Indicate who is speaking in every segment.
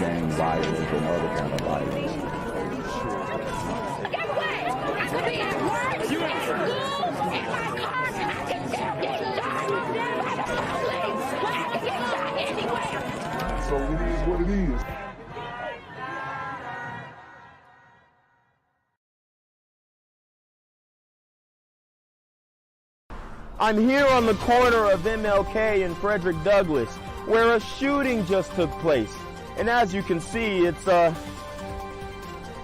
Speaker 1: gang violence and other kind of violence.
Speaker 2: Get away! I could be at work, at school, in my car, I can still get shot by the police. I can get shot anywhere.
Speaker 3: So it is what it is.
Speaker 4: I'm here on the corner of MLK and Frederick Douglass, where a shooting just took place. And as you can see, it's a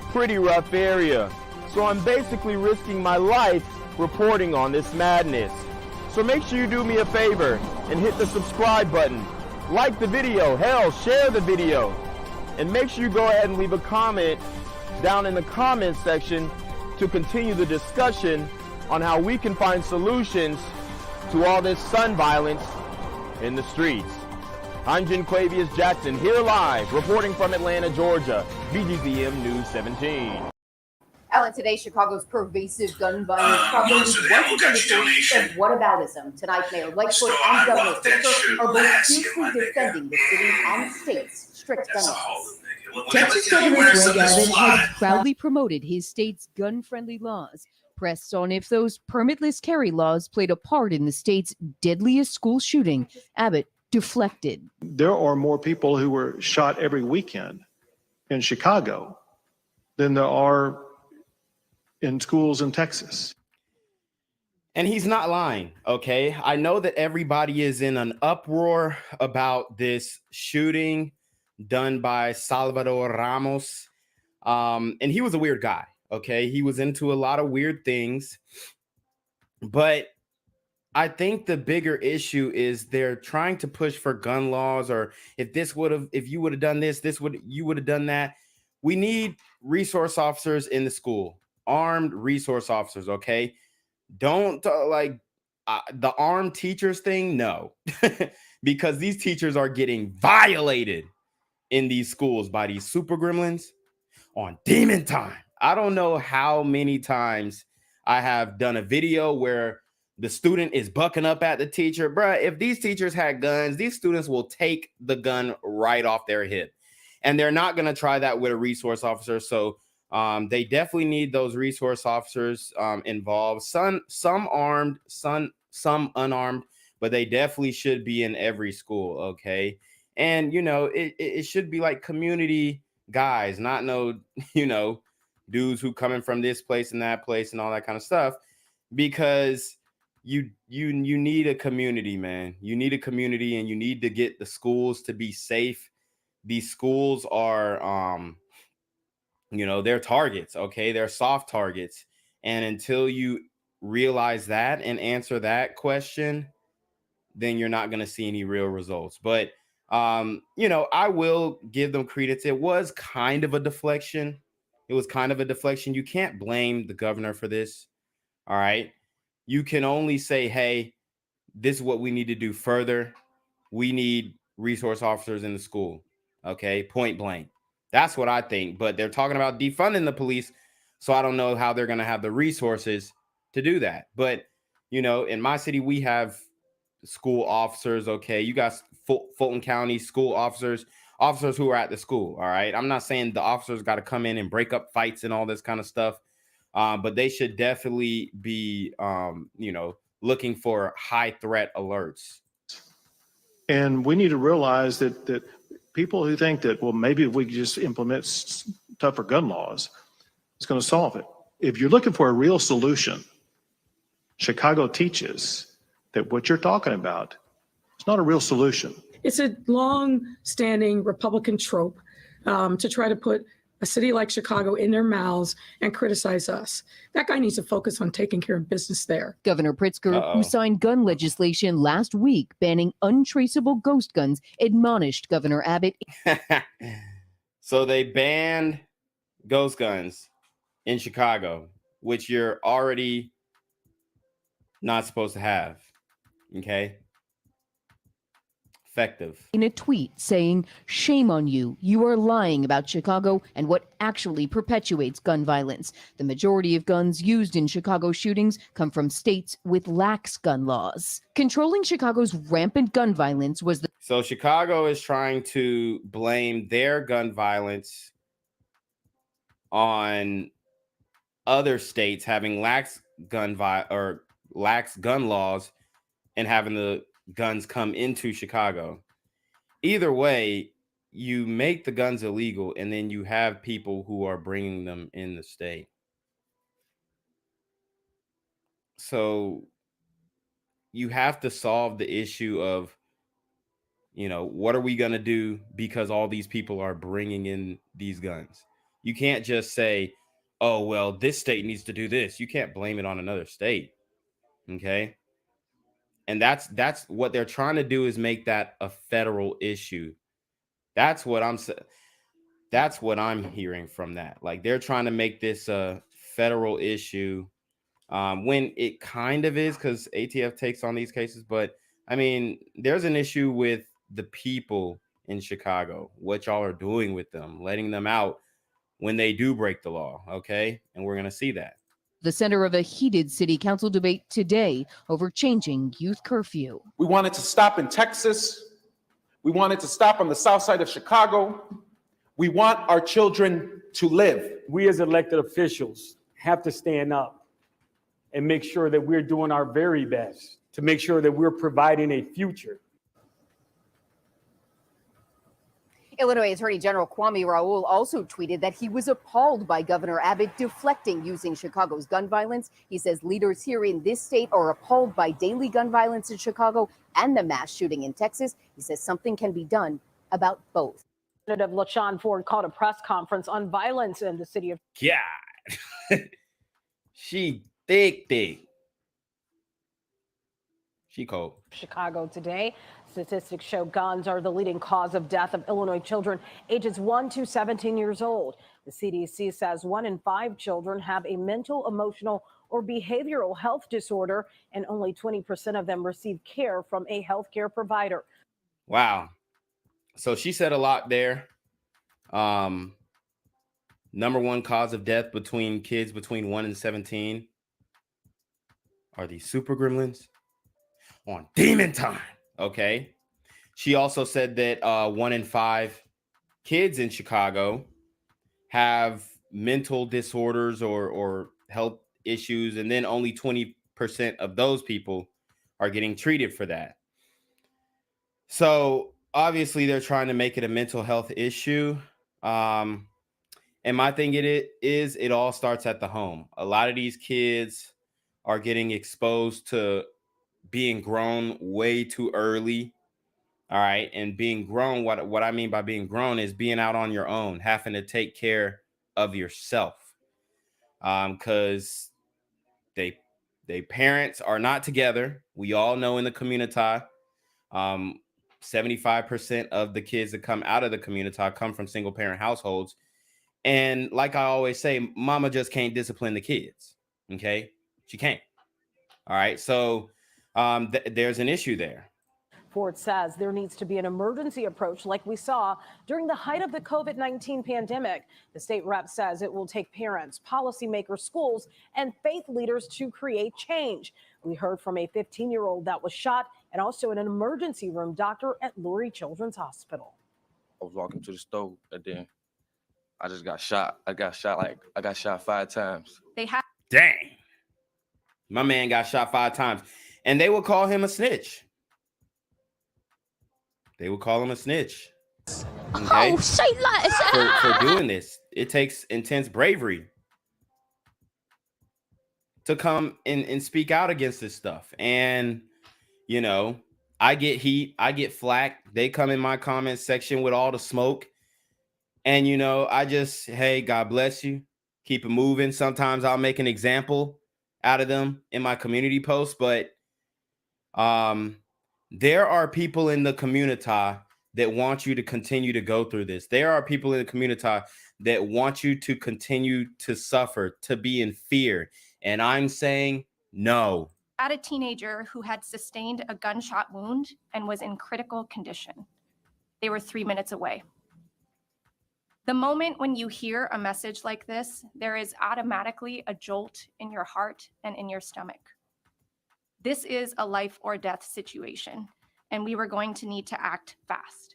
Speaker 4: pretty rough area. So I'm basically risking my life reporting on this madness. So make sure you do me a favor and hit the subscribe button. Like the video, hell, share the video. And make sure you go ahead and leave a comment down in the comments section to continue the discussion on how we can find solutions to all this son violence in the streets. I'm Janquavius Jackson, here live, reporting from Atlanta, Georgia, BGZM News 17.
Speaker 5: Alan, today, Chicago's pervasive gun violence problem is once again the source of whataboutism. Tonight, Mayor Lightfoot and Governor Pritzker are both fiercely defending the city and state's strict gun laws.
Speaker 6: Texas Governor Greg Abbott has proudly promoted his state's gun-friendly laws. Pressed on if those permitless carry laws played a part in the state's deadliest school shooting, Abbott deflected.
Speaker 7: There are more people who were shot every weekend in Chicago than there are in schools in Texas.
Speaker 4: And he's not lying, okay? I know that everybody is in an uproar about this shooting done by Salvador Ramos. And he was a weird guy, okay? He was into a lot of weird things. But I think the bigger issue is they're trying to push for gun laws, or if you would have done this, you would have done that. We need resource officers in the school, armed resource officers, okay? Don't the armed teachers thing, no. Because these teachers are getting violated in these schools by these super gremlins on demon time. I don't know how many times I have done a video where the student is bucking up at the teacher. Bruh, if these teachers had guns, these students will take the gun right off their hip. And they're not going to try that with a resource officer. So they definitely need those resource officers involved. Some armed, some unarmed, but they definitely should be in every school, okay? And, you know, it should be like community guys, not no, you know, dudes who coming from this place and that place and all that kind of stuff, because you need a community, man. You need a community, and you need to get the schools to be safe. These schools are, you know, they're targets, okay? They're soft targets. And until you realize that and answer that question, then you're not going to see any real results. But, you know, I will give them credence. It was kind of a deflection. It was kind of a deflection. You can't blame the governor for this. All right. You can only say, hey, this is what we need to do further. We need resource officers in the school. Okay. Point blank. That's what I think. But they're talking about defunding the police. So I don't know how they're going to have the resources to do that. But, you know, in my city, we have school officers. Okay. You got Fulton County school officers who are at the school. All right. I'm not saying the officers got to come in and break up fights and all this kind of stuff. But they should definitely be, you know, looking for high threat alerts.
Speaker 7: And we need to realize that people who think that, well, maybe if we just implement tougher gun laws, it's going to solve it. If you're looking for a real solution, Chicago teaches that what you're talking about is not a real solution.
Speaker 8: It's a long-standing Republican trope to try to put a city like Chicago in their mouths and criticize us. That guy needs to focus on taking care of business there.
Speaker 6: Governor Pritzker, who signed gun legislation last week banning untraceable ghost guns, admonished Governor Abbott.
Speaker 4: So they banned ghost guns in Chicago, which you're already not supposed to have. Okay. effective.
Speaker 6: In a tweet saying, "Shame on you. You are lying about Chicago and what actually perpetuates gun violence. The majority of guns used in Chicago shootings come from states with lax gun laws." Controlling Chicago's rampant gun violence was the
Speaker 4: So Chicago is trying to blame their gun violence on other states having lax gun laws and having the guns come into Chicago. Either way, you make the guns illegal and then you have people who are bringing them in the state. So you have to solve the issue of, what are we going to do because all these people are bringing in these guns? You can't just say, oh, well, this state needs to do this. You can't blame it on another state. Okay. And that's what they're trying to do, is make that a federal issue. That's what I'm hearing from that. Like, they're trying to make this a federal issue, when it kind of is, because ATF takes on these cases. But I mean, there's an issue with the people in Chicago, what y'all are doing with them, letting them out when they do break the law. Okay. And we're going to see that.
Speaker 6: The center of a heated city council debate today over changing youth curfew.
Speaker 3: We want it to stop in Texas. We want it to stop on the south side of Chicago. We want our children to live.
Speaker 9: We as elected officials have to stand up and make sure that we're doing our very best to make sure that we're providing a future.
Speaker 5: Illinois Attorney General Kwame Raoul also tweeted that he was appalled by Governor Abbott deflecting using Chicago's gun violence. He says leaders here in this state are appalled by daily gun violence in Chicago and the mass shooting in Texas. He says something can be done about both.
Speaker 10: Representative LaShawn Ford called a press conference on violence in the city of.
Speaker 4: God. She thick. She cold.
Speaker 10: Chicago today. Statistics show guns are the leading cause of death of Illinois children ages 1 to 17 years old. The CDC says 1 in 5 children have a mental, emotional, or behavioral health disorder, and only 20% of them receive care from a healthcare provider.
Speaker 4: Wow. So she said a lot there. Number one cause of death between kids between 1 and 17 are these super gremlins on demon time. Okay. She also said that 1 in 5 kids in Chicago have mental disorders or health issues, and then only 20% of those people are getting treated for that. So obviously they're trying to make it a mental health issue. And my thing it all starts at the home. A lot of these kids are getting exposed to being grown way too early. All right. And being grown, what I mean by being grown is being out on your own, having to take care of yourself. Because they parents are not together. We all know in the community, 75% of the kids that come out of the community come from single parent households. And like I always say, mama just can't discipline the kids. Okay. She can't. All right. So there's an issue there.
Speaker 10: Ford says there needs to be an emergency approach like we saw during the height of the COVID-19 pandemic. The state rep says it will take parents, policymakers, schools, and faith leaders to create change. We heard from a 15-year-old that was shot and also in an emergency room doctor at Lurie Children's Hospital.
Speaker 11: I was walking to the stove and then I just got shot. I got shot 5 times.
Speaker 4: Dang. My man got shot 5 times. And they will call him a snitch. They will call him a snitch. Okay?
Speaker 2: Oh, say less.
Speaker 4: For doing this. It takes intense bravery to come and speak out against this stuff. And, I get heat. I get flack. They come in my comment section with all the smoke. And, hey, God bless you. Keep it moving. Sometimes I'll make an example out of them in my community posts. But there are people in the community that want you to continue to go through this. There are people in the community that want you to continue to suffer, to be in fear. And I'm saying, no,
Speaker 12: at a teenager who had sustained a gunshot wound and was in critical condition. They were 3 minutes away. The moment when you hear a message like this, there is automatically a jolt in your heart and in your stomach. This is a life or death situation, and we were going to need to act fast.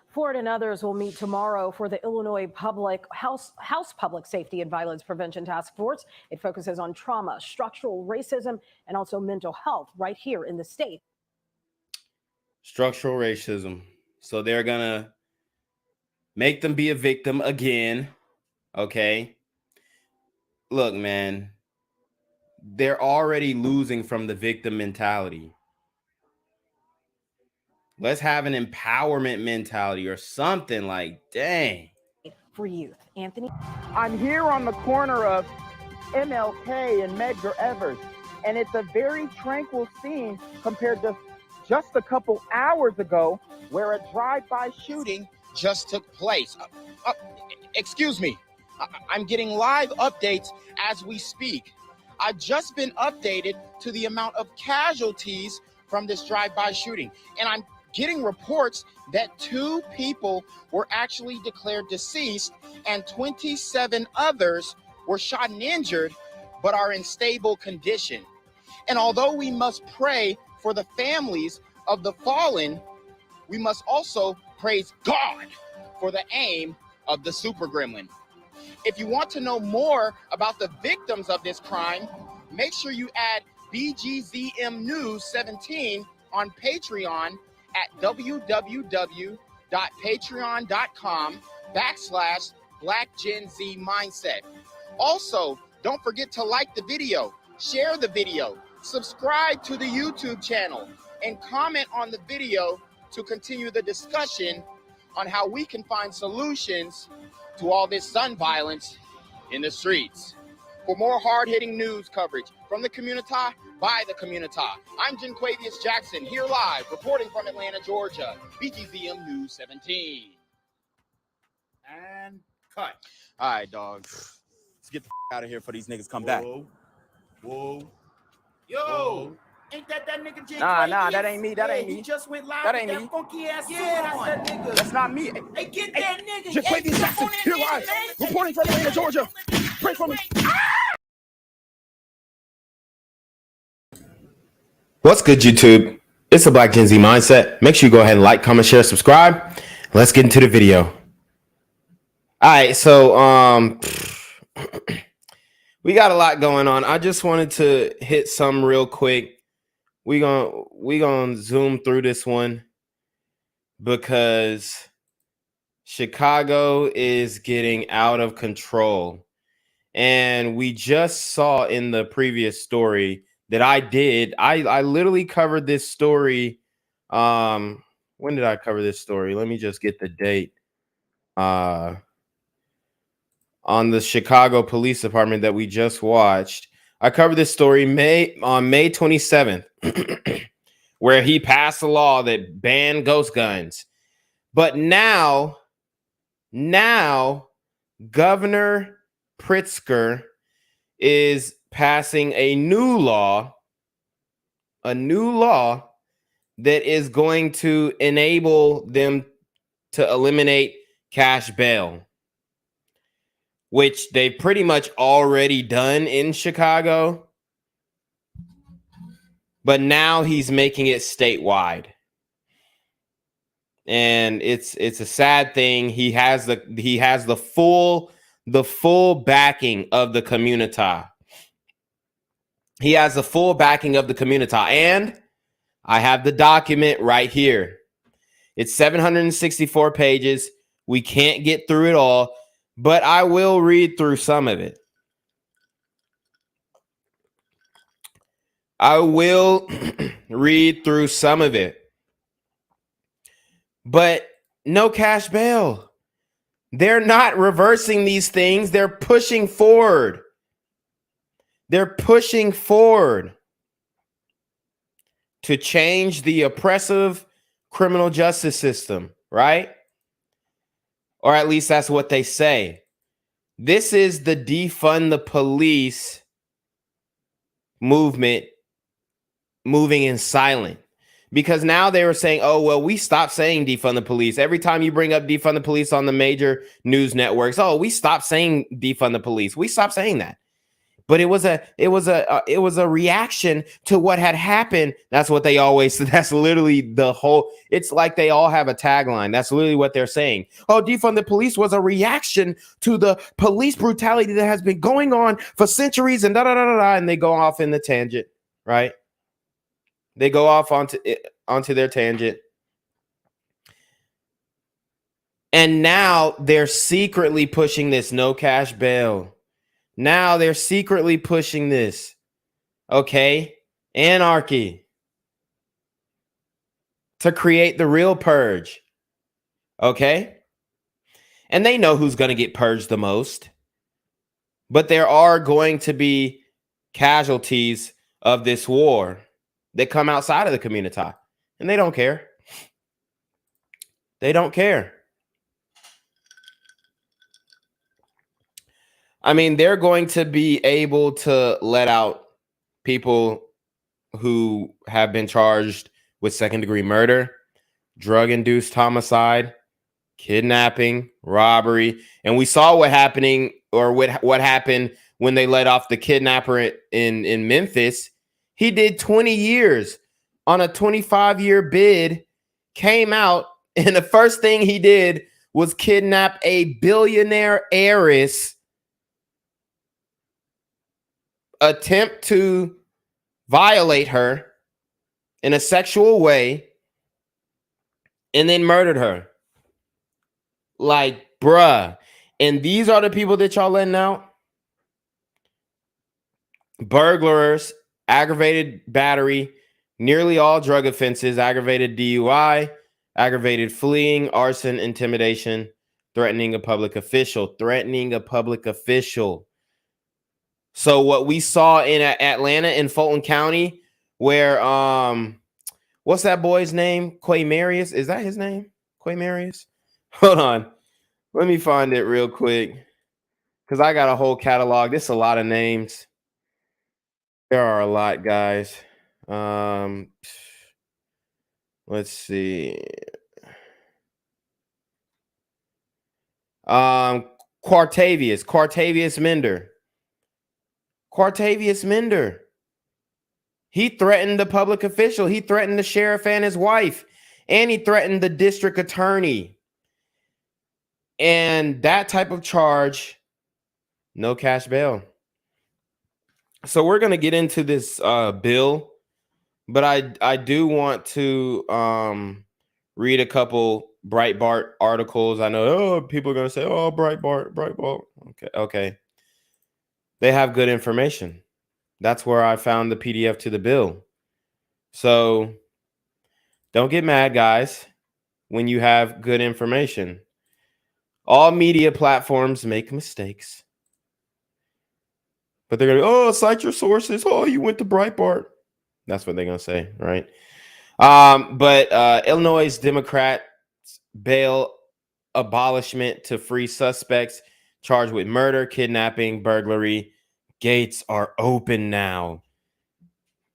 Speaker 10: Ford and others will meet tomorrow for the Illinois House Public Safety and Violence Prevention Task Force. It focuses on trauma, structural racism, and also mental health right here in the state.
Speaker 4: Structural racism. So they're gonna make them be a victim again. Okay. Look, man, they're already losing from the victim mentality. Let's have an empowerment mentality or something. Like, dang.
Speaker 10: For youth, Anthony.
Speaker 13: I'm here on the corner of MLK and Medgar Evers, and it's a very tranquil scene compared to just a couple hours ago where a drive-by shooting just took place. Excuse me, I'm getting live updates as we speak. I've just been updated to the amount of casualties from this drive-by shooting, and I'm getting reports that 2 people were actually declared deceased and 27 others were shot and injured but are in stable condition. And although we must pray for the families of the fallen, we must also praise God for the aim of the super gremlin. If you want to know more about the victims of this crime, make sure you add BGZM News 17 on Patreon at www.patreon.com/blackgenzmindset. Also, don't forget to like the video, share the video, subscribe to the YouTube channel, and comment on the video to continue the discussion on how we can find solutions to all this gun violence in the streets. For more hard-hitting news coverage from the community, by the community, I'm Jenquavius Jackson, here live, reporting from Atlanta, Georgia, BGZM News 17.
Speaker 4: And cut.
Speaker 13: All right, dog. Let's get the out of here for these niggas come back.
Speaker 4: Whoa. Yo. Ain't that nigga Jay?
Speaker 13: Nah, that ain't me. That ain't me.
Speaker 4: He just went live.
Speaker 13: That ain't
Speaker 4: with
Speaker 13: me.
Speaker 4: Funky ass that's that nigga.
Speaker 13: That's not me.
Speaker 4: Hey, get that nigga.
Speaker 13: Jenquavius Jackson, here live, reporting from Atlanta, Georgia. Pray for me.
Speaker 4: What's good, YouTube? It's the Black Gen Z Mindset. Make sure you go ahead and like, comment, share, subscribe. Let's get into the video. All right, so we got a lot going on. I just wanted to hit some real quick. We gonna zoom through this one because Chicago is getting out of control. And we just saw in the previous story that I literally covered this story. When did I cover this story? Let me just get the date. On the Chicago Police Department that we just watched. I covered this story on May 27th, where he passed a law that banned ghost guns. But now Governor Pritzker is passing a new law that is going to enable them to eliminate cash bail, which they pretty much already done in Chicago. But now he's making it statewide. And it's a sad thing. He has the full backing of the community. He has the full backing of the community. And I have the document right here. It's 764 pages. We can't get through it all, but I will read through some of it. I will read through some of it. But no cash bail. They're not reversing these things. They're pushing forward. They're pushing forward to change the oppressive criminal justice system, right? Or at least that's what they say. This is the defund the police movement moving in silent. Because now they were saying, oh, well, we stopped saying defund the police. Every time you bring up defund the police on the major news networks, oh, we stopped saying defund the police. We stopped saying that. But it was a reaction to what had happened. That's what they always, that's literally the whole, it's like they all have a tagline. That's literally what they're saying. Oh, defund the police was a reaction to the police brutality that has been going on for centuries and da-da-da-da-da. And they go off in the tangent, right? They go off onto their tangent. And now they're secretly pushing this no cash bail. Now they're secretly pushing this. Okay? Anarchy. To create the real purge. Okay? And they know who's going to get purged the most. But there are going to be casualties of this war that come outside of the community, and they don't care. They don't care. I mean, they're going to be able to let out people who have been charged with second-degree murder, drug-induced homicide, kidnapping, robbery, and we saw what happened when they let off the kidnapper in Memphis. He did 20 years on a 25-year bid, came out, and the first thing he did was kidnap a billionaire heiress, attempt to violate her in a sexual way, and then murdered her. Like, bruh. And these are the people that y'all letting out? Burglars, aggravated battery, nearly all drug offenses, aggravated DUI, aggravated fleeing, arson, intimidation, threatening a public official. So what we saw in Atlanta in Fulton County, where what's that boy's name? Quamarius? Is that his name? Quamarius? Hold on. Let me find it real quick, because I got a whole catalog. This is a lot of names. There are a lot, guys. Let's see. Quartavius Mender. He threatened the public official. He threatened the sheriff and his wife, and he threatened the district attorney. And that type of charge, no cash bail. So we're going to get into this bill, but I do want to read a couple Breitbart articles. I know people are going to say, oh, Breitbart. Okay. They have good information. That's where I found the PDF to the bill. So don't get mad, guys, when you have good information. All media platforms make mistakes. But they're going to, oh, cite your sources. Oh, you went to Breitbart. That's what they're going to say, right? But Illinois Democrats bail abolishment to free suspects charged with murder, kidnapping, burglary. Gates are open now.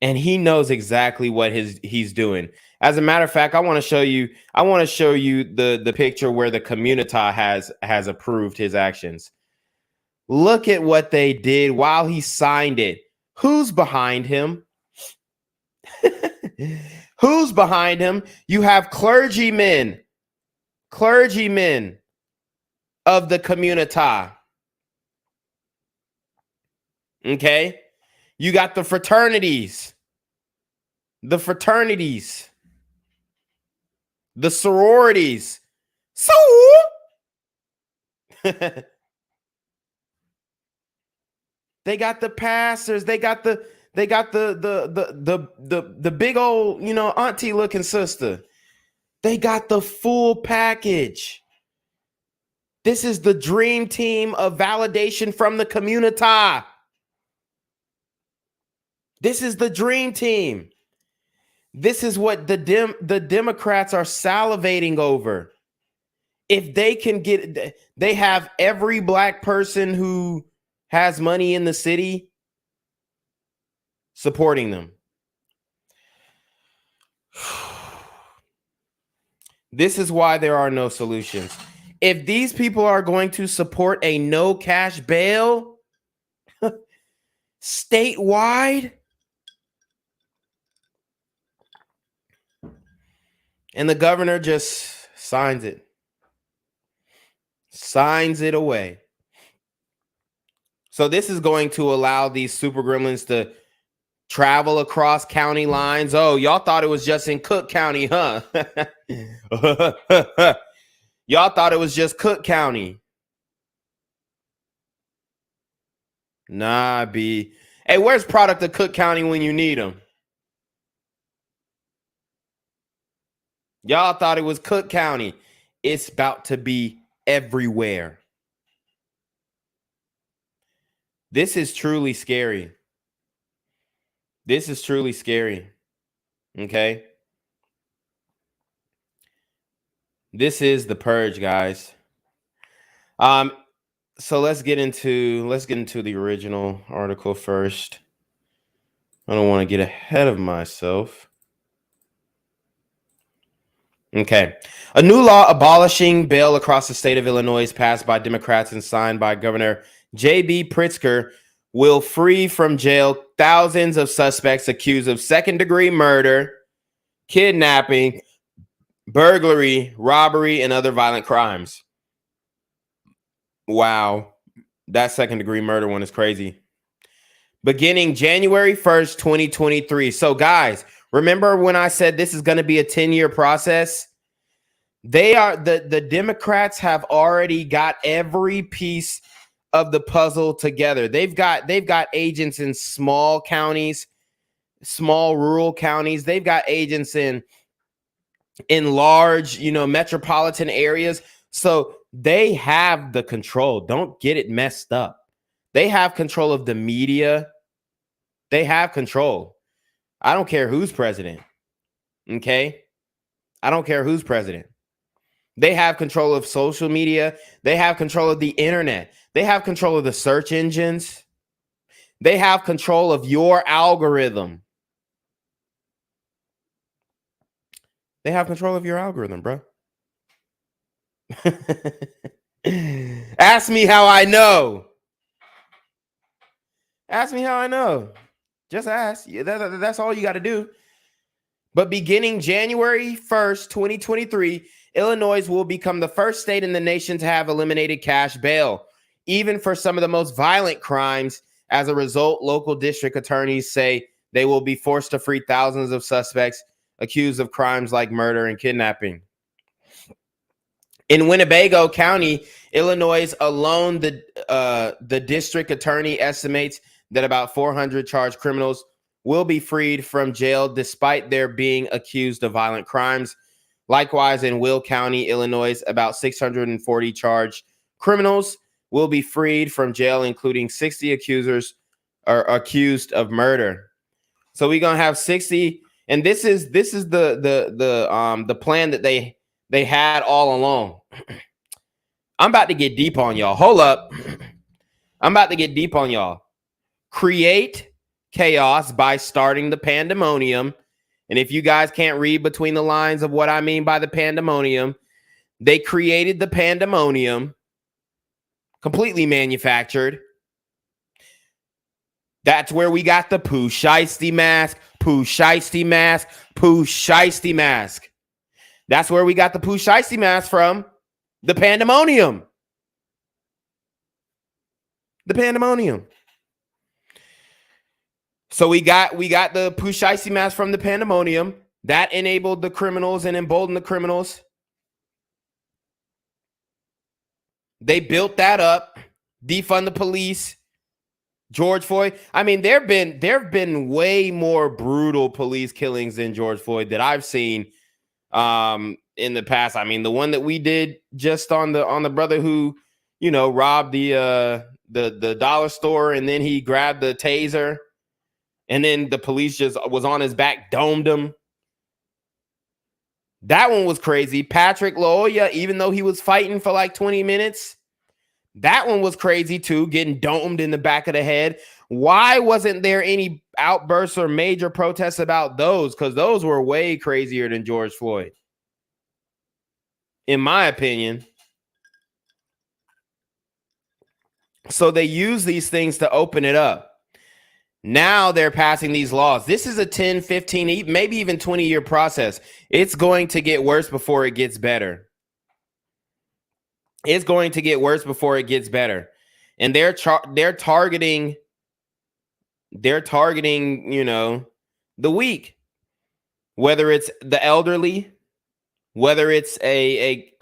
Speaker 4: And he knows exactly what he's doing. As a matter of fact, I want to show you the picture where the community has approved his actions. Look at what they did while he signed it. Who's behind him? Who's behind him? You have clergymen of the community. Okay? You got the fraternities, the sororities. So they got the pastors, they got the big old, auntie looking sister. They got the full package. This is the dream team of validation from the community. This is the dream team. This is what the Democrats are salivating over. If they can they have every black person who has money in the city supporting them. This is why there are no solutions. If these people are going to support a no cash bail statewide, and the governor just signs it away. So this is going to allow these super gremlins to travel across county lines. Oh, y'all thought it was just in Cook County, huh? Y'all thought it was just Cook County. Nah, B. Hey, where's product of Cook County when you need them? Y'all thought it was Cook County. It's about to be everywhere. This is truly scary. This is truly scary. Okay? This is the purge, guys. So let's get into the original article first. I don't want to get ahead of myself. Okay. A new law abolishing bail across the state of Illinois passed by Democrats and signed by Governor J.B. Pritzker will free from jail thousands of suspects accused of second-degree murder, kidnapping, burglary, robbery, and other violent crimes. Wow. That second-degree murder one is crazy. Beginning January 1st, 2023. So, guys, remember when I said this is going to be a 10-year process? The Democrats have already got every piece of the puzzle together. They've got agents in small counties, small rural counties. They've got agents in large, metropolitan areas. So they have the control. Don't get it messed up. They have control of the media. They have control. I don't care who's president. Okay? I don't care who's president. They have control of social media. They have control of the internet. They have control of the search engines. They have control of your algorithm. They have control of your algorithm, bro. Ask me how I know. Ask me how I know. Just ask. That's all you got to do. But beginning January 1st, 2023, Illinois will become the first state in the nation to have eliminated cash bail, even for some of the most violent crimes. As a result, local district attorneys say they will be forced to free thousands of suspects accused of crimes like murder and kidnapping. In Winnebago County, Illinois alone, the district attorney estimates that about 400 charged criminals will be freed from jail despite their being accused of violent crimes. Likewise, in Will County, Illinois, about 640 charged criminals will be freed from jail, including 60 accusers are accused of murder. So we're gonna have 60, and this is the plan that they had all along. I'm about to get deep on y'all. Hold up. I'm about to get deep on y'all. Create chaos by starting the pandemonium. And if you guys can't read between the lines of what I mean by the pandemonium, they created the pandemonium, completely manufactured. That's where we got the Pooh Shiesty mask, Pooh Shiesty mask, Pooh Shiesty mask. That's where we got the Pooh Shiesty mask from. The pandemonium. The pandemonium. So we got the Pooh Shiesty mask from the pandemonium. That enabled the criminals and emboldened the criminals. They built that up. Defund the police. George Floyd. I mean, there have been way more brutal police killings than George Floyd that I've seen in the past. I mean, the one that we did just on the brother who, robbed the dollar store, and then he grabbed the taser, and then the police just was on his back, domed him. That one was crazy. Patrick Loya, even though he was fighting for like 20 minutes, that one was crazy too, getting domed in the back of the head. Why wasn't there any outbursts or major protests about those? Because those were way crazier than George Floyd, in my opinion. So they use these things to open it up. Now they're passing these laws. This is a 10, 15, maybe even 20-year process. It's going to get worse before it gets better. It's going to get worse before it gets better. And they're targeting, you know, the weak, whether it's the elderly, whether it's a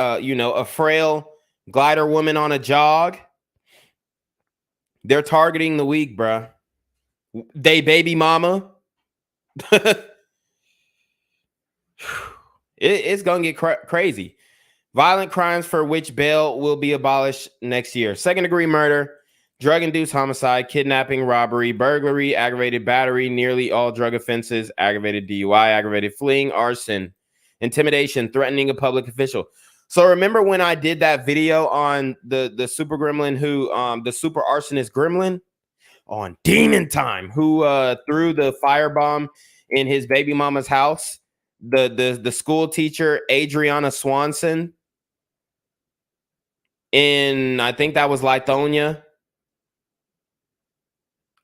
Speaker 4: frail glider woman on a jog. They're targeting the weak, bruh. They baby mama. It's going to get crazy. Violent crimes for which bail will be abolished next year. Second-degree murder, drug-induced homicide, kidnapping, robbery, burglary, aggravated battery, nearly all drug offenses, aggravated DUI, aggravated fleeing, arson, intimidation, threatening a public official. So remember when I did that video on the super gremlin who, the super arsonist gremlin on Demon Time, who threw the firebomb in his baby mama's house? The school teacher, Adriana Swanson, in, I think that was Lithonia.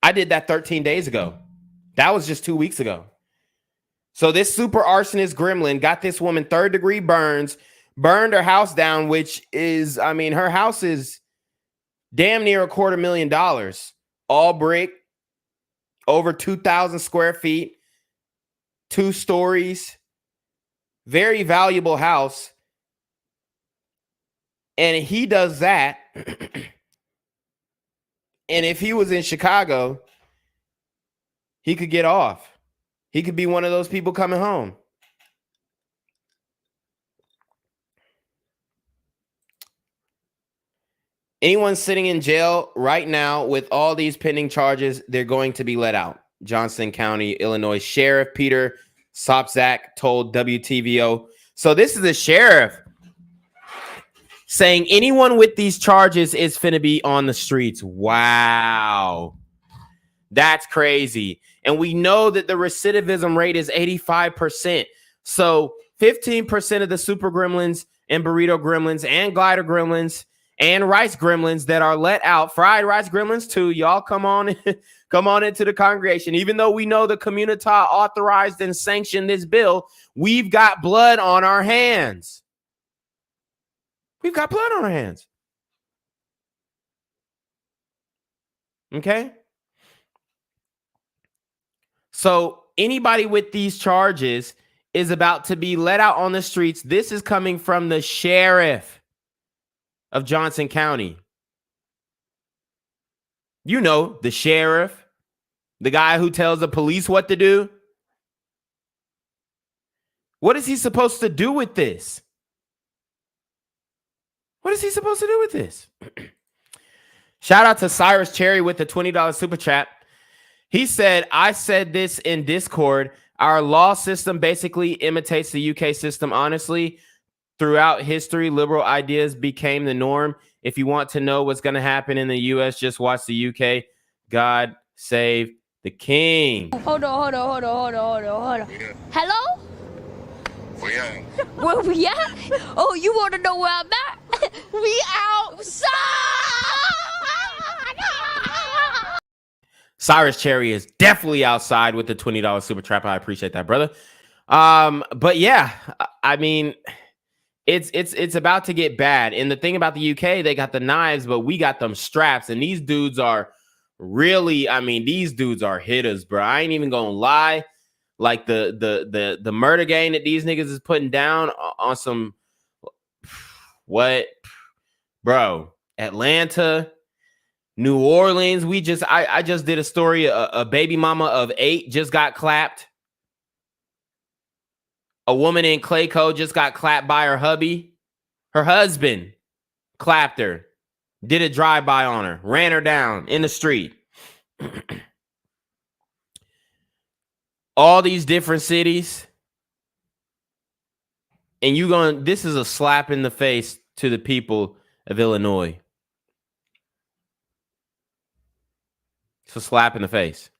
Speaker 4: I did that 13 days ago. That was just 2 weeks ago. So this super arsonist gremlin got this woman third-degree burns, burned her house down, which is, I mean, her house is damn near $250,000. All brick, over 2,000 square feet, 2 stories, very valuable house. And he does that. And if he was in Chicago, he could get off. He could be one of those people coming home. Anyone sitting in jail right now with all these pending charges, they're going to be let out. Johnson County, Illinois Sheriff Peter Sopzak told WTVO. So this is a sheriff saying anyone with these charges is finna be on the streets. Wow. That's crazy. And we know that the recidivism rate is 85%. So 15% of the super gremlins and burrito gremlins and glider gremlins and rice gremlins that are let out, fried rice gremlins too, y'all come on into the congregation. Even though we know the community authorized and sanctioned this bill, we've got blood on our hands. We've got blood on our hands. Okay? So anybody with these charges is about to be let out on the streets. This is coming from the sheriff of Johnson County. You know, the sheriff, the guy who tells the police what to do. What is he supposed to do with this? What is he supposed to do with this? Shout out to Cyrus Cherry with the $20 super chat. He said, I said this in Discord. Our law system basically imitates the UK system. Honestly, throughout history, liberal ideas became the norm. If you want to know what's going to happen in the US, just watch the UK. God save the king.
Speaker 2: Hold on. Hello? Where we at? Oh, you want to know where I'm at? We outside!
Speaker 4: Cyrus Cherry is definitely outside with the $20 super trap. I appreciate that, brother. But yeah, I mean, it's about to get bad. And the thing about the UK, they got the knives, but we got them straps. And these dudes are really, I mean, these dudes are hitters, bro. I ain't even gonna lie. Like the murder gang that these niggas is putting down on some what, bro? Atlanta, New Orleans. I just did a story. A baby mama of 8 just got clapped. A woman in Clayco just got clapped by her hubby. Her husband clapped her. Did a drive-by on her. Ran her down in the street. All these different cities. And this is a slap in the face to the people of Illinois. It's a slap in the face.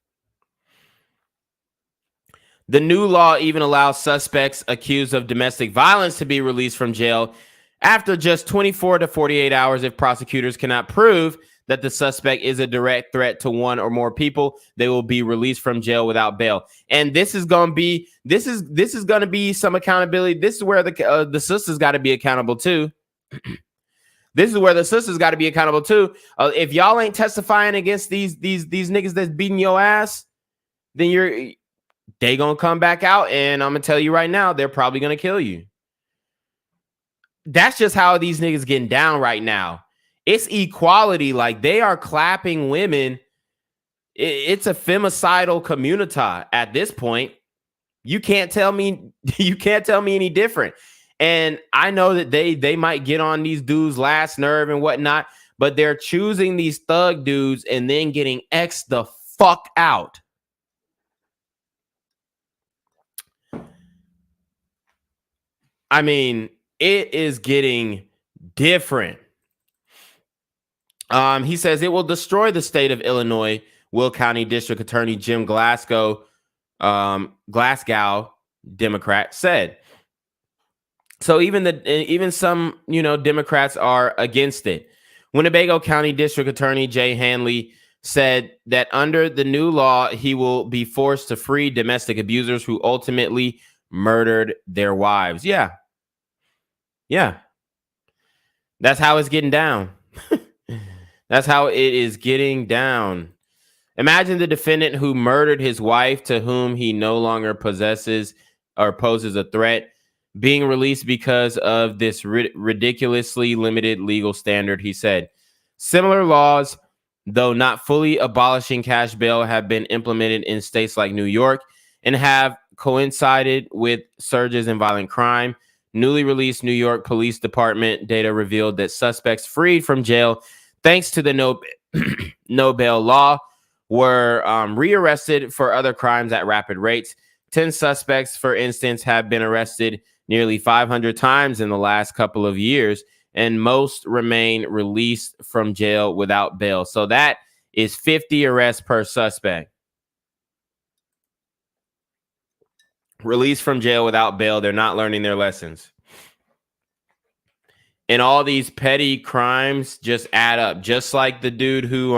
Speaker 4: The new law even allows suspects accused of domestic violence to be released from jail after just 24 to 48 hours if prosecutors cannot prove that the suspect is a direct threat to one or more people. They will be released from jail without bail. And this is going to be going to be some accountability. This is where the sisters got to be accountable too. This is where the sisters got to be accountable too. If y'all ain't testifying against these niggas that's beating your ass, then they gonna come back out, and I'm gonna tell you right now, they're probably gonna kill you. That's just how these niggas getting down right now. It's equality. Like, they are clapping women. It's a femicidal community at this point. You can't tell me any different. And I know that they might get on these dudes' last nerve and whatnot, but they're choosing these thug dudes and then getting X'd the fuck out. I mean, it is getting different. He says it will destroy the state of Illinois. Will County District Attorney Jim Glasgow, Democrat, said. So even some Democrats are against it. Winnebago County District Attorney Jay Hanley said that under the new law, he will be forced to free domestic abusers who ultimately murdered their wives. Yeah. That's how it's getting down. That's how it is getting down. Imagine the defendant who murdered his wife, to whom he no longer possesses or poses a threat, being released because of this ridiculously limited legal standard, he said. Similar laws, though not fully abolishing cash bail, have been implemented in states like New York and have coincided with surges in violent crime. Newly released New York Police Department data revealed that suspects freed from jail thanks to the no bail law were rearrested for other crimes at rapid rates. 10 suspects, for instance, have been arrested nearly 500 times in the last couple of years, and most remain released from jail without bail. So that is 50 arrests per suspect. Released from jail without bail. They're not learning their lessons. And all these petty crimes just add up. Just like the dude who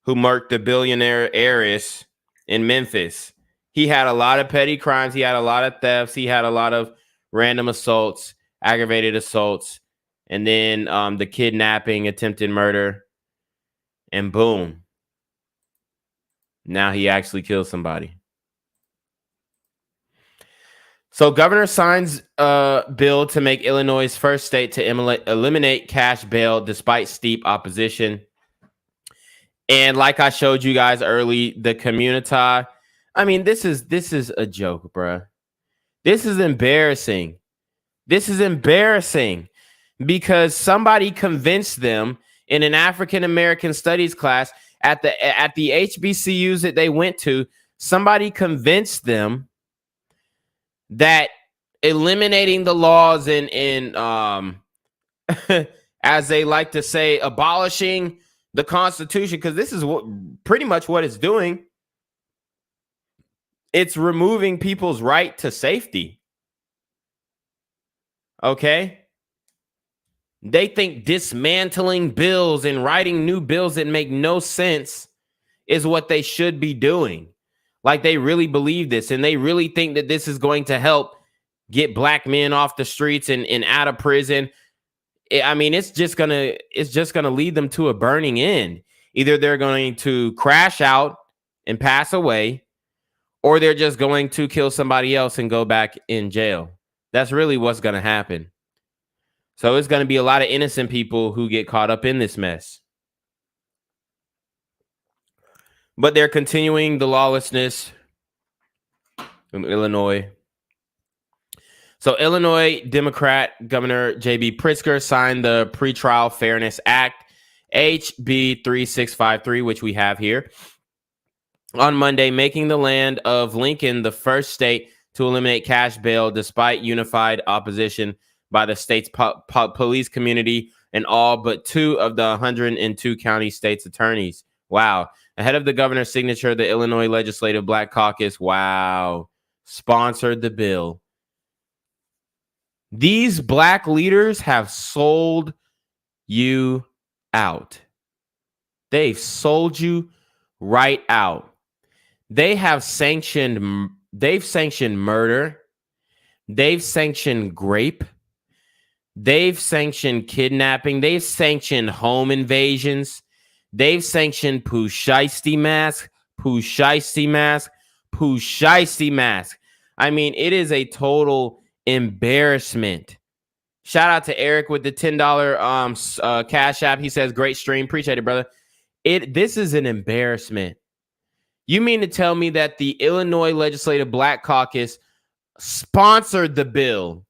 Speaker 4: murked the billionaire heiress in Memphis. He had a lot of petty crimes. He had a lot of thefts. He had a lot of random assaults, aggravated assaults, and then the kidnapping, attempted murder, and boom. Now he actually killed somebody. So governor signs a bill to make Illinois' first state to eliminate cash bail despite steep opposition. And like I showed you guys early, the community, I mean, this is a joke, bruh. This is embarrassing. This is embarrassing because somebody convinced them in an African-American studies class at the HBCUs that they went to, somebody convinced them that eliminating the laws and as they like to say, abolishing the Constitution, because this is pretty much what it's doing. It's removing people's right to safety. Okay? They think dismantling bills and writing new bills that make no sense is what they should be doing. Like, they really believe this, and they really think that this is going to help get black men off the streets and out of prison. I mean, it's just gonna lead them to a burning end. Either they're going to crash out and pass away, or they're just going to kill somebody else and go back in jail. That's really what's going to happen. So it's going to be a lot of innocent people who get caught up in this mess. But they're continuing the lawlessness in Illinois. So Illinois Democrat Governor J.B. Pritzker signed the Pretrial Fairness Act, HB3653, which we have here, on Monday, making the land of Lincoln the first state to eliminate cash bail despite unified opposition by the state's police community and all but 2 of the 102 county state's attorneys Wow. Ahead of the governor's signature, the Illinois Legislative Black Caucus, wow, sponsored the bill. These black leaders have sold you out. They've sold you right out. They have sanctioned murder. They've sanctioned rape. They've sanctioned kidnapping. They've sanctioned home invasions. They've sanctioned Pooh Shiesty mask. I mean, it is a total embarrassment. Shout out to Eric with the $10 Cash App. He says, great stream. Appreciate it, brother. This is an embarrassment. You mean to tell me that the Illinois Legislative Black Caucus sponsored the bill,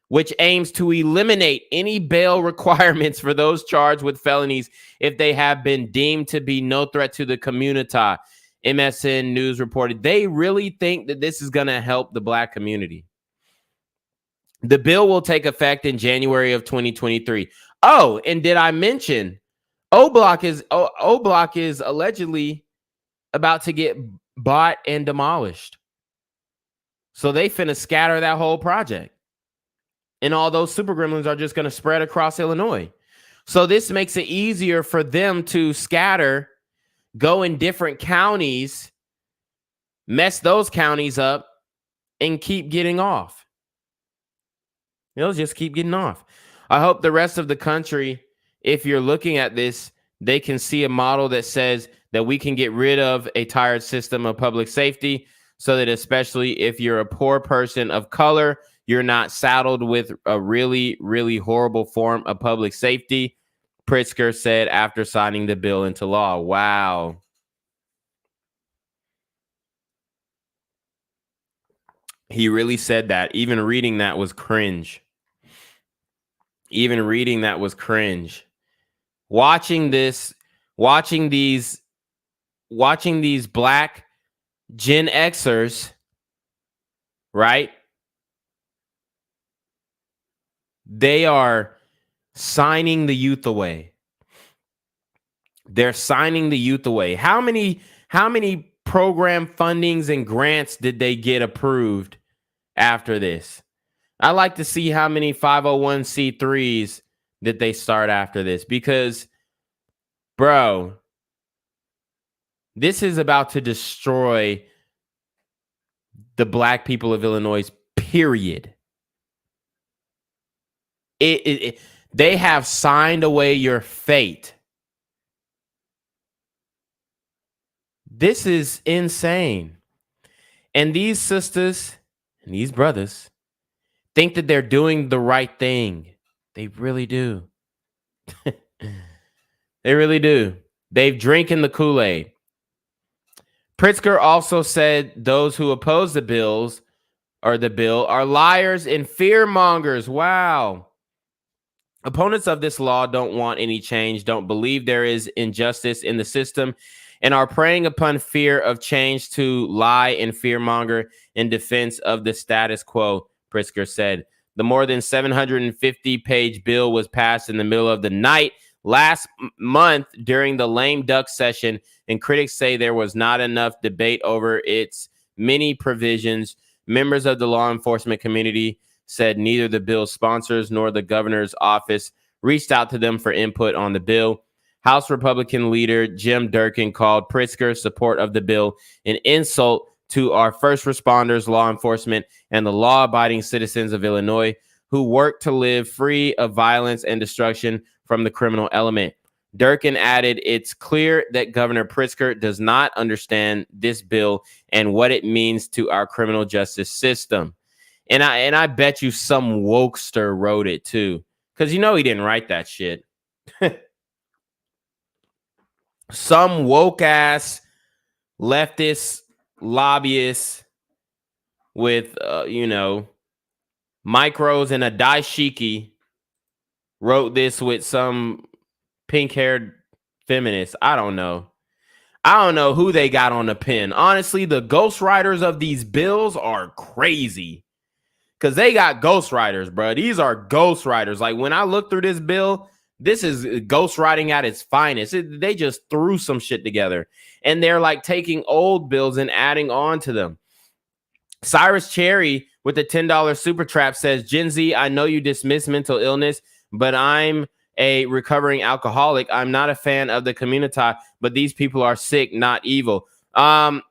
Speaker 4: which aims to eliminate any bail requirements for those charged with felonies if they have been deemed to be no threat to the community? MSN News reported. They really think that this is going to help the black community. The bill will take effect in January of 2023. Oh, and did I mention O Block is allegedly about to get bought and demolished. So they finna scatter that whole project. And all those super gremlins are just going to spread across Illinois. So this makes it easier for them to scatter, go in different counties, mess those counties up, and keep getting off. They'll just keep getting off. I hope the rest of the country, if you're looking at this, they can see a model that says that we can get rid of a tired system of public safety so that especially if you're a poor person of color, you're not saddled with a really, really horrible form of public safety, Pritzker said after signing the bill into law. Wow. He really said that. Even reading that was cringe. Watching these black Gen Xers, right? They are signing the youth away. They're signing the youth away. How many program fundings and grants did they get approved after this? I'd like to see how many 501c3s did they start after this, because, bro, this is about to destroy the black people of Illinois, period. They have signed away your fate. This is insane. And these sisters and these brothers think that they're doing the right thing. They really do. They really do. They've drinking the Kool-Aid. Pritzker also said those who oppose the bill are liars and fearmongers. Wow. Opponents of this law don't want any change, don't believe there is injustice in the system, and are preying upon fear of change to lie and fearmonger in defense of the status quo, Pritzker said. The more than 750-page bill was passed in the middle of the night last month during the lame duck session, and critics say there was not enough debate over its many provisions. Members of the law enforcement community said neither the bill's sponsors nor the governor's office reached out to them for input on the bill. House Republican leader Jim Durkin called Pritzker's support of the bill an insult to our first responders, law enforcement, and the law-abiding citizens of Illinois who work to live free of violence and destruction from the criminal element. Durkin added, it's clear that Governor Pritzker does not understand this bill and what it means to our criminal justice system. And I bet you some wokester wrote it too, because you know he didn't write that shit. Some woke ass leftist lobbyist with micros and a dashiki wrote this with some pink-haired feminist. I don't know who they got on the pen. Honestly, the ghostwriters of these bills are crazy. Because they got ghostwriters, bro. These are ghostwriters. Like, when I look through this bill, This is ghostwriting at its finest. They just threw some shit together, and they're like taking old bills and adding on to them. Cyrus Cherry with the $10 super trap says, Gen Z, I know you dismiss mental illness, but I'm a recovering alcoholic. I'm not a fan of the community, but these people are sick, not evil. No,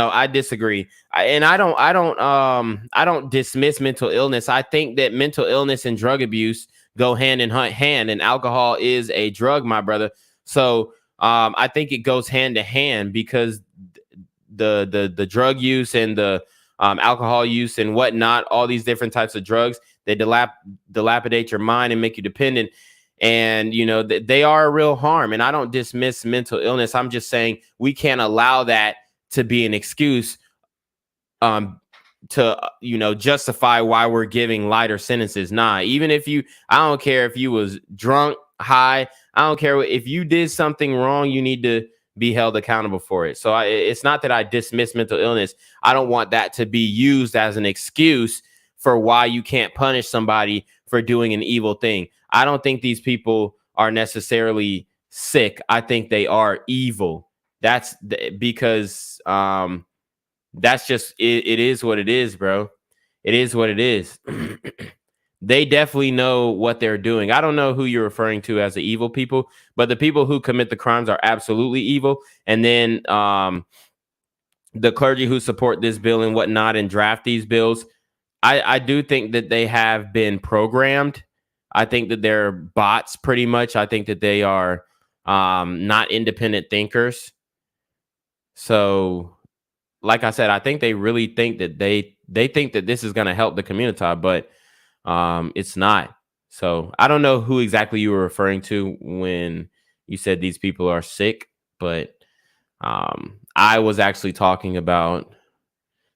Speaker 4: I disagree. I don't dismiss mental illness. I think that mental illness and drug abuse go hand in hand, and alcohol is a drug, my brother. So I think it goes hand to hand, because the drug use and the alcohol use and whatnot, all these different types of drugs, they dilapidate your mind and make you dependent. And, you know, they are a real harm. And I don't dismiss mental illness. I'm just saying we can't allow that to be an excuse to, you know, justify why we're giving lighter sentences. Nah, even if I don't care if you was drunk, high, I don't care if you did something wrong, you need to be held accountable for it. So it's not that I dismiss mental illness. I don't want that to be used as an excuse for why you can't punish somebody for doing an evil thing. I don't think these people are necessarily sick. I think they are evil. That's because that's just it is what it is, bro. It is what it is. They definitely know what they're doing. I don't know who you're referring to as the evil people, but the people who commit the crimes are absolutely evil. And then the clergy who support this bill and whatnot and draft these bills, I do think that they have been programmed. I think that they're bots pretty much. I think that they are not independent thinkers. So, like I said, I think they really think that they think that this is going to help the community, but it's not. So I don't know who exactly you were referring to when you said these people are sick, but I was actually talking about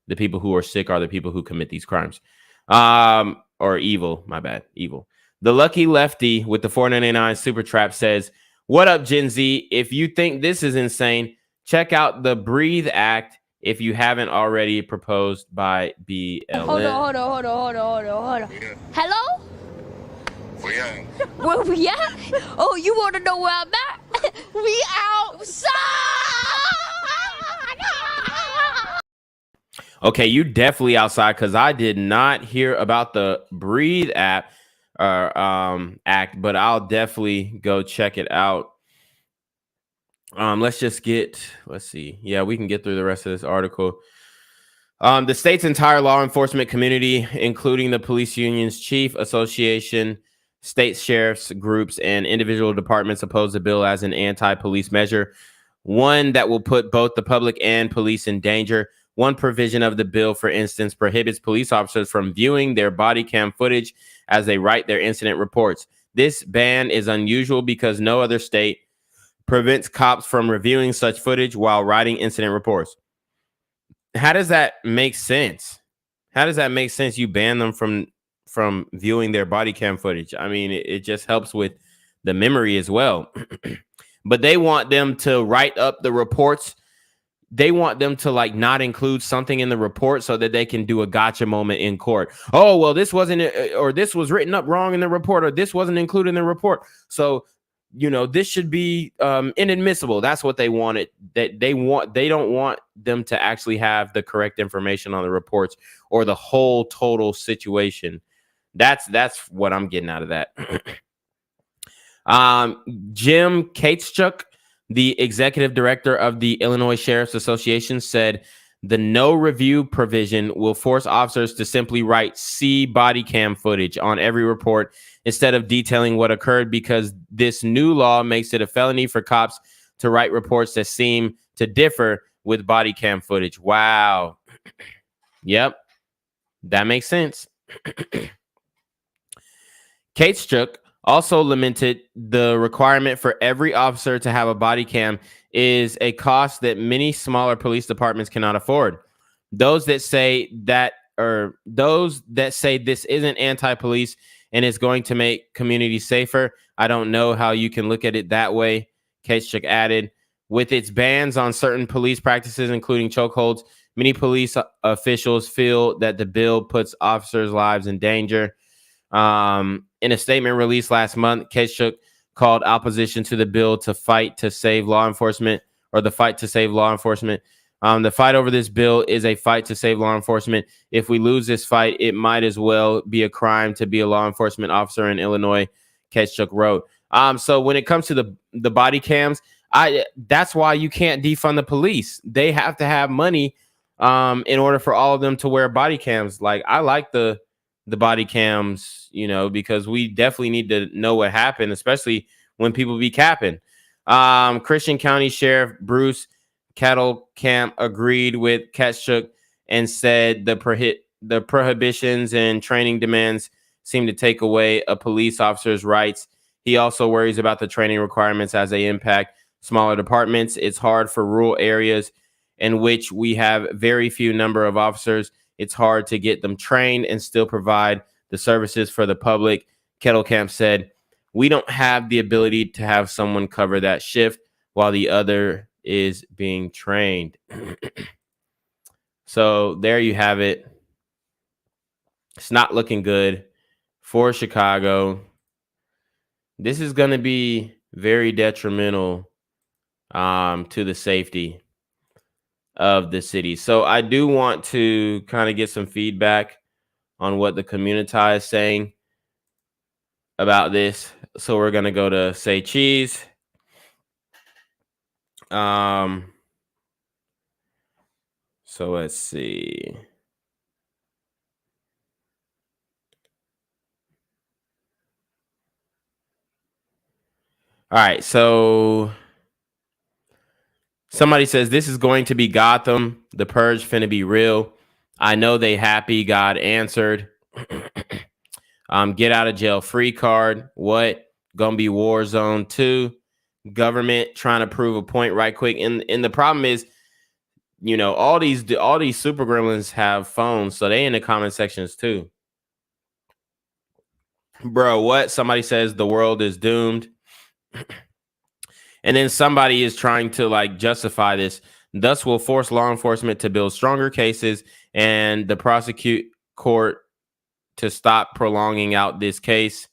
Speaker 4: the people who are sick are the people who commit these crimes. Or evil, my bad, evil. The Lucky Lefty with the $4.99 super trap says, what up, Gen Z? If you think this is insane, check out the Breathe Act if you haven't already, proposed by BLM.
Speaker 2: Hold on. Hello? Where we at? Oh, you want to know where I'm at? We outside!
Speaker 4: Okay, you definitely outside, because I did not hear about the Breathe app act, but I'll definitely go check it out. Let's see. Yeah, we can get through the rest of this article. The state's entire law enforcement community, including the police union's chief association, state sheriffs groups, and individual departments, oppose the bill as an anti-police measure, one that will put both the public and police in danger. One provision of the bill, for instance, prohibits police officers from viewing their body cam footage as they write their incident reports. This ban is unusual because no other state prevents cops from reviewing such footage while writing incident reports. How does that make sense? How does that make sense? You ban them from viewing their body cam footage. I mean, it just helps with the memory as well. But they want them to write up the reports. They want them to like not include something in the report so that they can do a gotcha moment in court. Oh, well, this wasn't, or this was written up wrong in the report, or this wasn't included in the report. So, you know, this should be inadmissible. That's what they wanted. They don't want them to actually have the correct information on the reports or the whole total situation. That's what I'm getting out of that. Jim Katechuk, the executive director of the Illinois Sheriff's Association, said the no review provision will force officers to simply write "see body cam footage" on every report instead of detailing what occurred, because this new law makes it a felony for cops to write reports that seem to differ with body cam footage. Wow. Yep. That makes sense. Katechuk also lamented the requirement for every officer to have a body cam is a cost that many smaller police departments cannot afford. Those that say this isn't anti-police and is going to make communities safer, I don't know how you can look at it that way, Katechuk added. With its bans on certain police practices, including chokeholds, many police officials feel that the bill puts officers' lives in danger. In a statement released last month, Kasich called opposition to the bill to fight to save law enforcement, or the fight to save law enforcement. The fight over this bill is a fight to save law enforcement. If we lose this fight, it might as well be a crime to be a law enforcement officer in Illinois, Kasich wrote. So when it comes to the body cams, that's why you can't defund the police. They have to have money in order for all of them to wear body cams. Like, I like the body cams, you know, because we definitely need to know what happened, especially when people be capping. Christian County Sheriff Bruce Kettlecamp agreed with Kasich and said the prohibitions and training demands seem to take away a police officer's rights. He also worries about the training requirements as they impact smaller departments. It's hard for rural areas in which we have very few number of officers. It's hard to get them trained and still provide the services for the public. Kettlecamp said, we don't have the ability to have someone cover that shift while the other is being trained. So there you have it. It's not looking good for Chicago. This is going to be very detrimental to the safety of the city. So I do want to kind of get some feedback on what the community is saying about this. So we're going to go to Say Cheese. So let's see. All right, so somebody says this is going to be Gotham. The purge finna be real. I know they happy. God answered. Get out of jail free card. What? Gonna be war zone 2. Government trying to prove a point right quick. And the problem is, you know, all these super gremlins have phones, so they in the comment sections too. Bro, what? Somebody says the world is doomed. And then somebody is trying to like justify this. Thus will force law enforcement to build stronger cases and the prosecute court to stop prolonging out this case.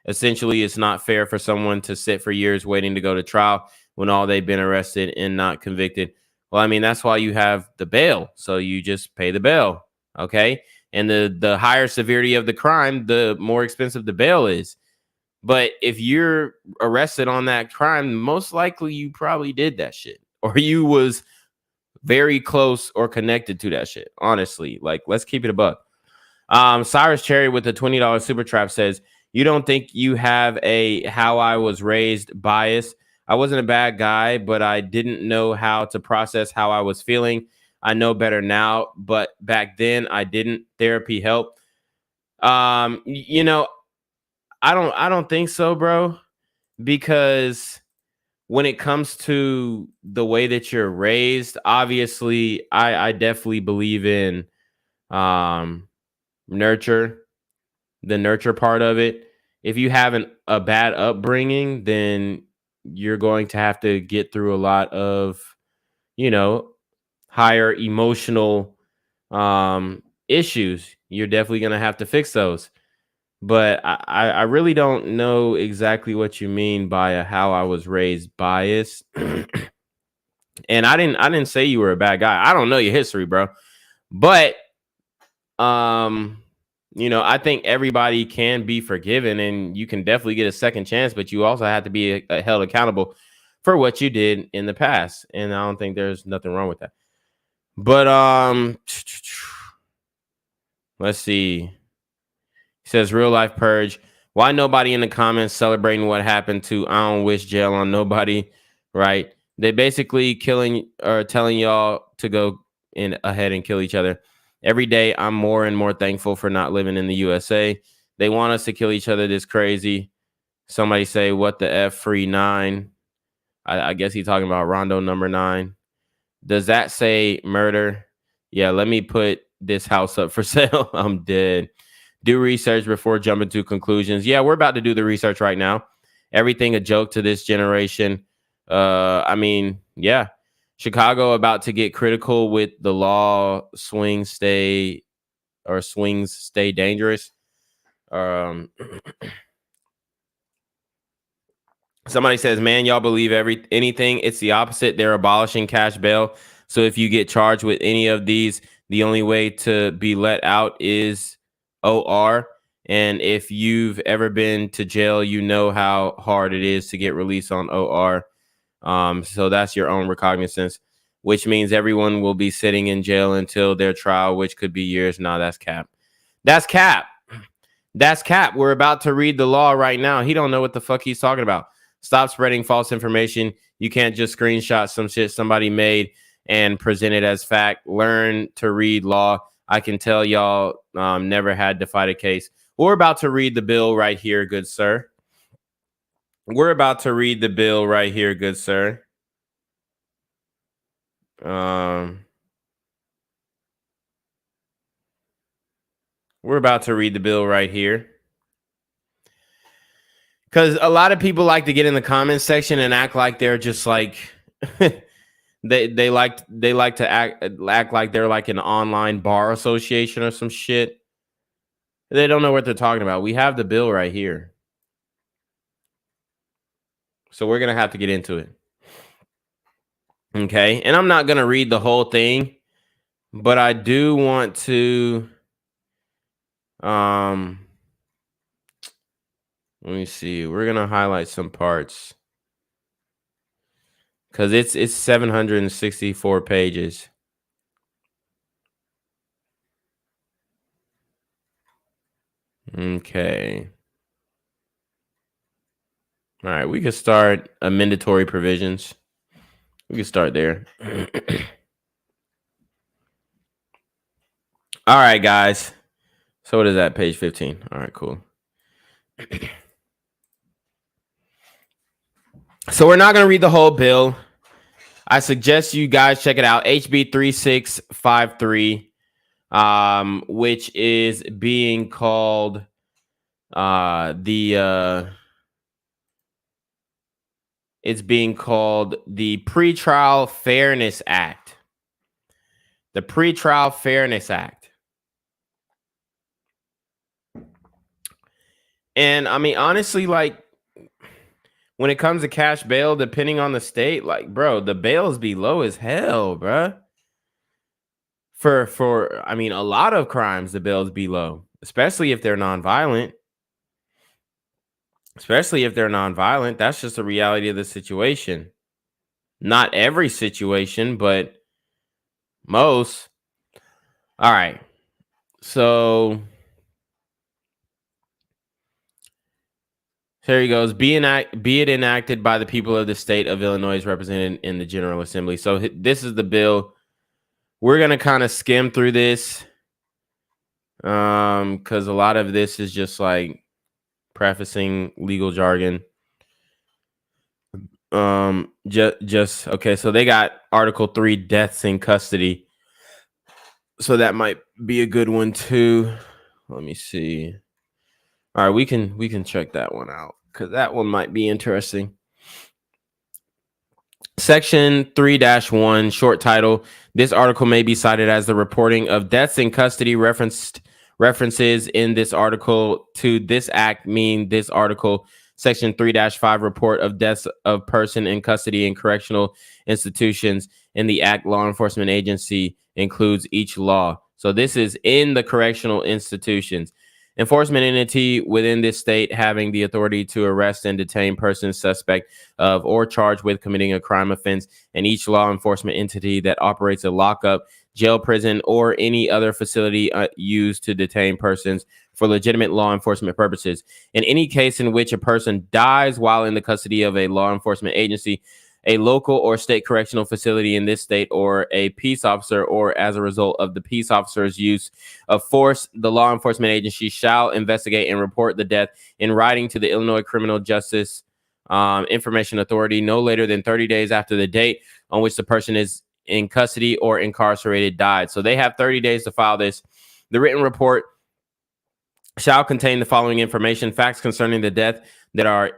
Speaker 4: Essentially, it's not fair for someone to sit for years waiting to go to trial when all they've been arrested and not convicted. Well, I mean, that's why you have the bail. So you just pay the bail. Okay. And the higher severity of the crime, the more expensive the bail is. But if you're arrested on that crime, most likely you probably did that shit, or you was very close or connected to that shit. Honestly, like, let's keep it a buck. Cyrus Cherry with the $20 super trap says, you don't think you have a how I was raised bias? I wasn't a bad guy, but I didn't know how to process how I was feeling. I know better now, but back then I didn't. Therapy helped. You know, I don't think so, bro, because when it comes to the way that you're raised, obviously I definitely believe in nurture, the nurture part of it. If you have a bad upbringing, then you're going to have to get through a lot of, you know, higher emotional issues. You're definitely going to have to fix those. But I really don't know exactly what you mean by a how I was raised bias. And I didn't say you were a bad guy. I don't know your history, bro. But you know, I think everybody can be forgiven and you can definitely get a second chance, but you also have to be held accountable for what you did in the past. And I don't think there's nothing wrong with that. But let's see. He says, real life purge. Why nobody in the comments celebrating what happened to I don't wish jail on nobody, right? They basically killing or telling y'all to go in ahead and kill each other. Every day, I'm more and more thankful for not living in the USA. They want us to kill each other this crazy. Somebody say, what the F, free 9? I guess he's talking about Rondo number 9. Does that say murder? Yeah, let me put this house up for sale. I'm dead. Do research before jumping to conclusions. Yeah, we're about to do the research right now. Everything a joke to this generation. I mean, yeah. Chicago about to get critical with the law swings stay dangerous. Somebody says, man, y'all believe anything. It's the opposite. They're abolishing cash bail. So if you get charged with any of these, the only way to be let out is OR. And if you've ever been to jail, you know how hard it is to get released on OR. So that's your own recognizance, which means everyone will be sitting in jail until their trial, which could be years. No, that's cap. That's cap. That's cap. We're about to read the law right now. He don't know what the fuck he's talking about. Stop spreading false information. You can't just screenshot some shit somebody made and present it as fact. Learn to read law. I can tell y'all never had to fight a case. We're about to read the bill right here, good sir. We're about to read the bill right here, good sir. We're about to read the bill right here. Because a lot of people like to get in the comments section and act like they're just like they like to act like they're like an online bar association or some shit. They don't know what they're talking about. We have the bill right here. So we're going to have to get into it. Okay. And I'm not going to read the whole thing, but I do want to let me see. We're going to highlight some parts because it's 764 pages. Okay. All right. We can start amendatory provisions. We can start there. All right, guys. So what is that? Page 15. All right, cool. So we're not going to read the whole bill. I suggest you guys check it out. HB3653, which is being called it's being called the Pretrial Fairness Act. The Pretrial Fairness Act. And I mean, honestly, like, when it comes to cash bail, depending on the state, like, bro, the bails be low as hell, bro. For I mean, a lot of crimes, the bails be low, especially if they're nonviolent. Especially if they're nonviolent. That's just the reality of the situation. Not every situation, but most. All right. So here he goes. Be it enacted by the people of the state of Illinois represented in the General Assembly. So this is the bill. We're going to kind of skim through this because a lot of this is just like prefacing legal jargon. Just okay. So they got Article 3, deaths in custody. So that might be a good one too. Let me see. All right, we can check that one out because that one might be interesting. Section 3-1, short title. This article may be cited as the reporting of deaths in custody. References in this article to this act mean this article. Section 3-5, report of deaths of person in custody in correctional institutions. In the act, law enforcement agency includes each law. So this is in the correctional institutions. Enforcement entity within this state having the authority to arrest and detain persons suspect of or charged with committing a crime offense, and each law enforcement entity that operates a lockup, jail, prison, or any other facility used to detain persons for legitimate law enforcement purposes. In any case in which a person dies while in the custody of a law enforcement agency, a local or state correctional facility in this state, or a peace officer, or as a result of the peace officer's use of force, the law enforcement agency shall investigate and report the death in writing to the Illinois Criminal Justice Information Authority no later than 30 days after the date on which the person is in custody or incarcerated died. So they have 30 days to file this. The written report shall contain the following information: facts concerning the death that are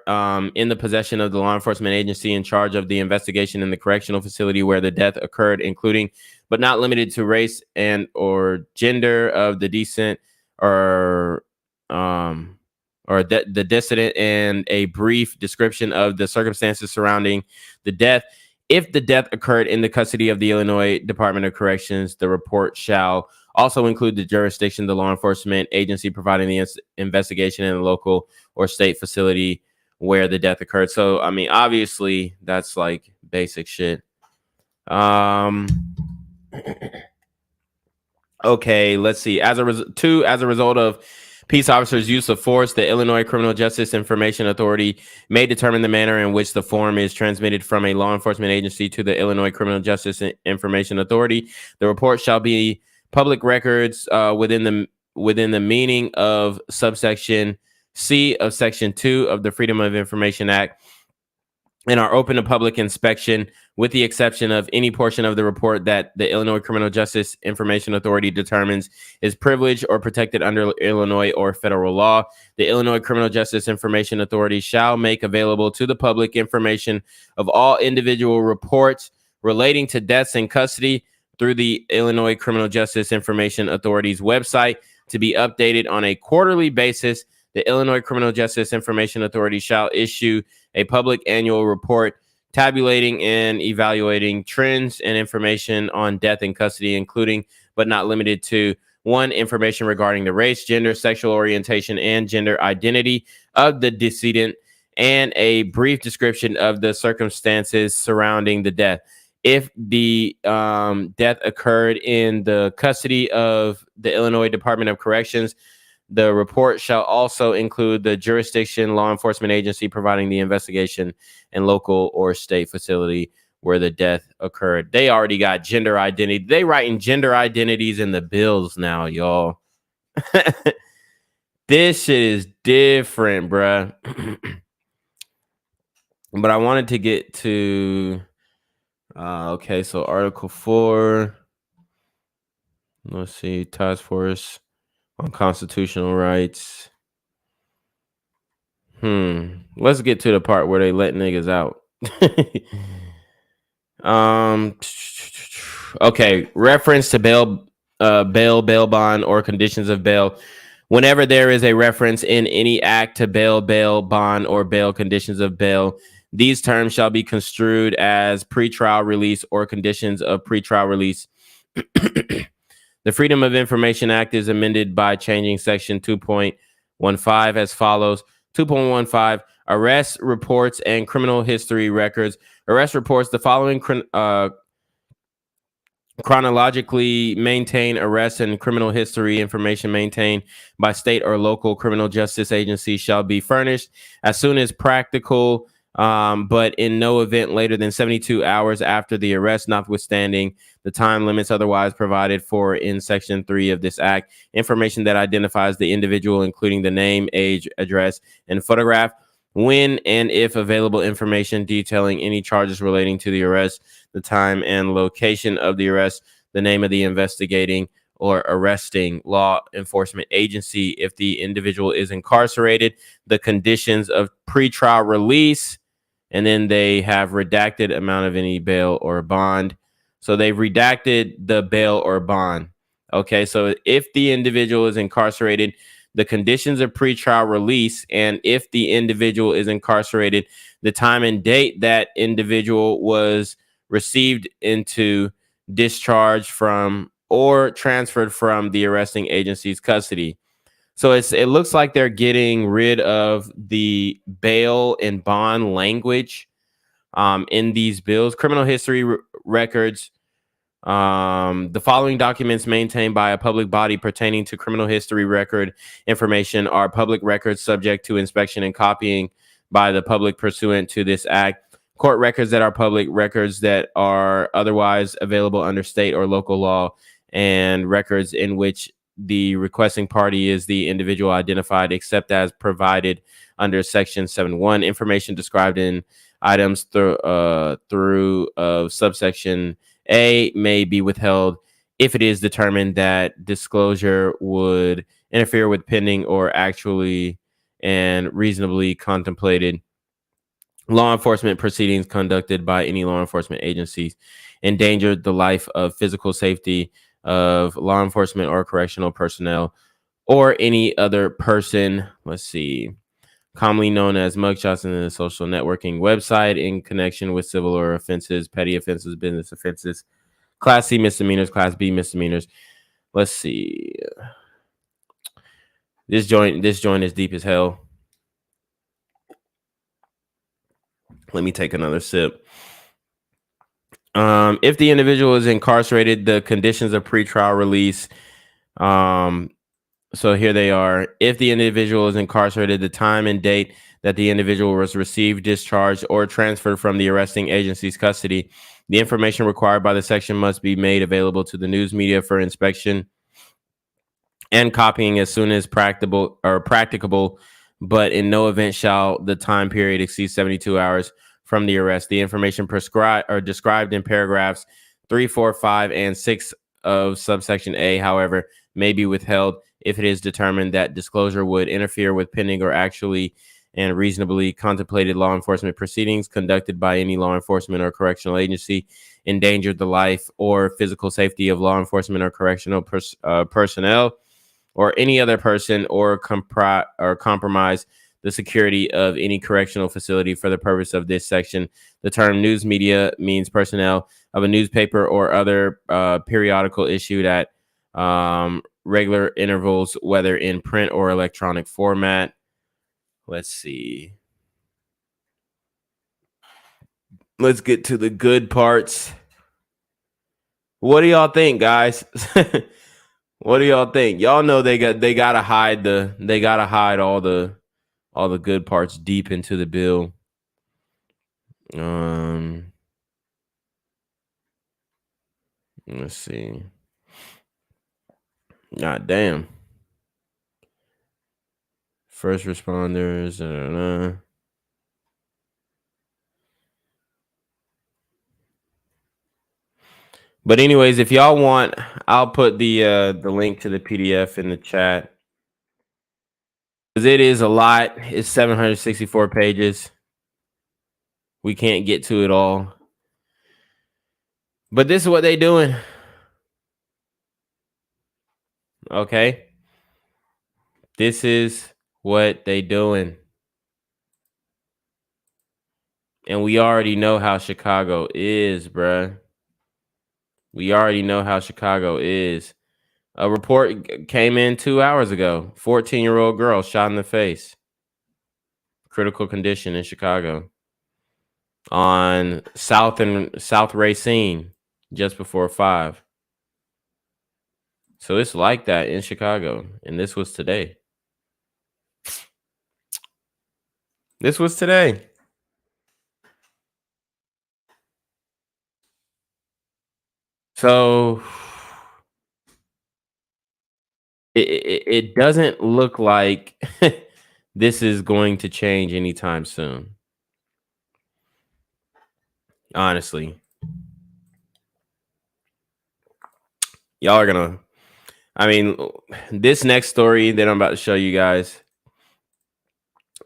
Speaker 4: in the possession of the law enforcement agency in charge of the investigation in the correctional facility where the death occurred, including but not limited to race and or gender of the decedent, or or the decedent and a brief description of the circumstances surrounding the death. If the death occurred in the custody of the Illinois Department of Corrections, the report shall also include the jurisdiction, the law enforcement agency providing the investigation, in the local or state facility where the death occurred. So, I mean, obviously, that's like basic shit. Okay, let's see. As a result of peace officers' use of force, the Illinois Criminal Justice Information Authority may determine the manner in which the form is transmitted from a law enforcement agency to the Illinois Criminal Justice Information Authority. The report shall be public records within the meaning of subsection C of Section 2 of the Freedom of Information Act, and are open to public inspection, with the exception of any portion of the report that the Illinois Criminal Justice Information Authority determines is privileged or protected under Illinois or federal law. The Illinois Criminal Justice Information Authority shall make available to the public information of all individual reports relating to deaths in custody through the Illinois Criminal Justice Information Authority's website, to be updated on a quarterly basis. The Illinois Criminal Justice Information Authority shall issue a public annual report tabulating and evaluating trends and information on death in custody, including but not limited to: 1, information regarding the race, gender, sexual orientation, and gender identity of the decedent, and a brief description of the circumstances surrounding the death. If the death occurred in the custody of the Illinois Department of Corrections, the report shall also include the jurisdiction, law enforcement agency providing the investigation, and local or state facility where the death occurred. They already got gender identity. They writing gender identities in the bills now, y'all. This shit is different, bruh. But I wanted to get to... okay, so Article 4. Let's see. Task Force on Constitutional Rights. Let's get to the part where they let niggas out. Okay. Reference to bail, bail bond, or conditions of bail. Whenever there is a reference in any act to bail bond, or bail conditions of bail, these terms shall be construed as pretrial release or conditions of pretrial release. The Freedom of Information Act is amended by changing Section 2.15 as follows. 2.15, arrest reports and criminal history records. Arrest reports: the following chronologically maintain arrest and criminal history information maintained by state or local criminal justice agencies shall be furnished as soon as practical, but in no event later than 72 hours after the arrest, notwithstanding the time limits otherwise provided for in Section 3 of this act. Information that identifies the individual, including the name, age, address, and photograph. When and if available, information detailing any charges relating to the arrest, the time and location of the arrest, the name of the investigating or arresting law enforcement agency if the individual is incarcerated, the conditions of pretrial release, and then they have redacted amount of any bail or bond. So they've redacted the bail or bond. Okay, so if the individual is incarcerated, the conditions of pretrial release, and if the individual is incarcerated, the time and date that individual was received into, discharged from, or transferred from the arresting agency's custody. So it looks like they're getting rid of the bail and bond language in these bills. Criminal history records. The following documents maintained by a public body pertaining to criminal history record information are public records subject to inspection and copying by the public pursuant to this act. Court records that are public records that are otherwise available under state or local law, and records in which the requesting party is the individual identified except as provided under Section 7.1. Information described in items through subsection A may be withheld if it is determined that disclosure would interfere with pending or actually and reasonably contemplated law enforcement proceedings conducted by any law enforcement agencies, endangered the life of physical safety of law enforcement or correctional personnel, or any other person. Let's see. Commonly known as mugshots in the social networking website in connection with civil or offenses, petty offenses, business offenses, Class C misdemeanors, Class B misdemeanors. Let's see. This joint is deep as hell. Let me take another sip. If the individual is incarcerated, the conditions of pretrial release. So here they are. If the individual is incarcerated, the time and date that the individual was received, discharged, or transferred from the arresting agency's custody, the information required by the section must be made available to the news media for inspection and copying as soon as practicable, but in no event shall the time period exceed 72 hours from the arrest. The information described in paragraphs 3, 4, 5, and 6 of subsection A, however, may be withheld if it is determined that disclosure would interfere with pending or actually and reasonably contemplated law enforcement proceedings conducted by any law enforcement or correctional agency, endangered the life or physical safety of law enforcement or correctional personnel, or any other person, or compromise the security of any correctional facility for the purpose of this section. The term news media means personnel of a newspaper or other periodical issued at regular intervals, whether in print or electronic format. Let's see. Let's get to the good parts. What do y'all think, guys? What do y'all think? Y'all know they gotta hide all the good parts deep into the bill. Let's see. God damn. First responders. But anyways, if y'all want, I'll put the link to the PDF in the chat. Because it is a lot. It's 764 pages. We can't get to it all. But this is what they doing. Okay. This is what they doing. And we already know how Chicago is, bruh. We already know how Chicago is. A report came in 2 hours ago. 14-year-old girl shot in the face. Critical condition in Chicago. On South Racine, just before 5. So it's like that in Chicago. And this was today. This was today. So it doesn't look like this is going to change anytime soon. Honestly. Y'all are gonna, I mean, this next story that I'm about to show you guys,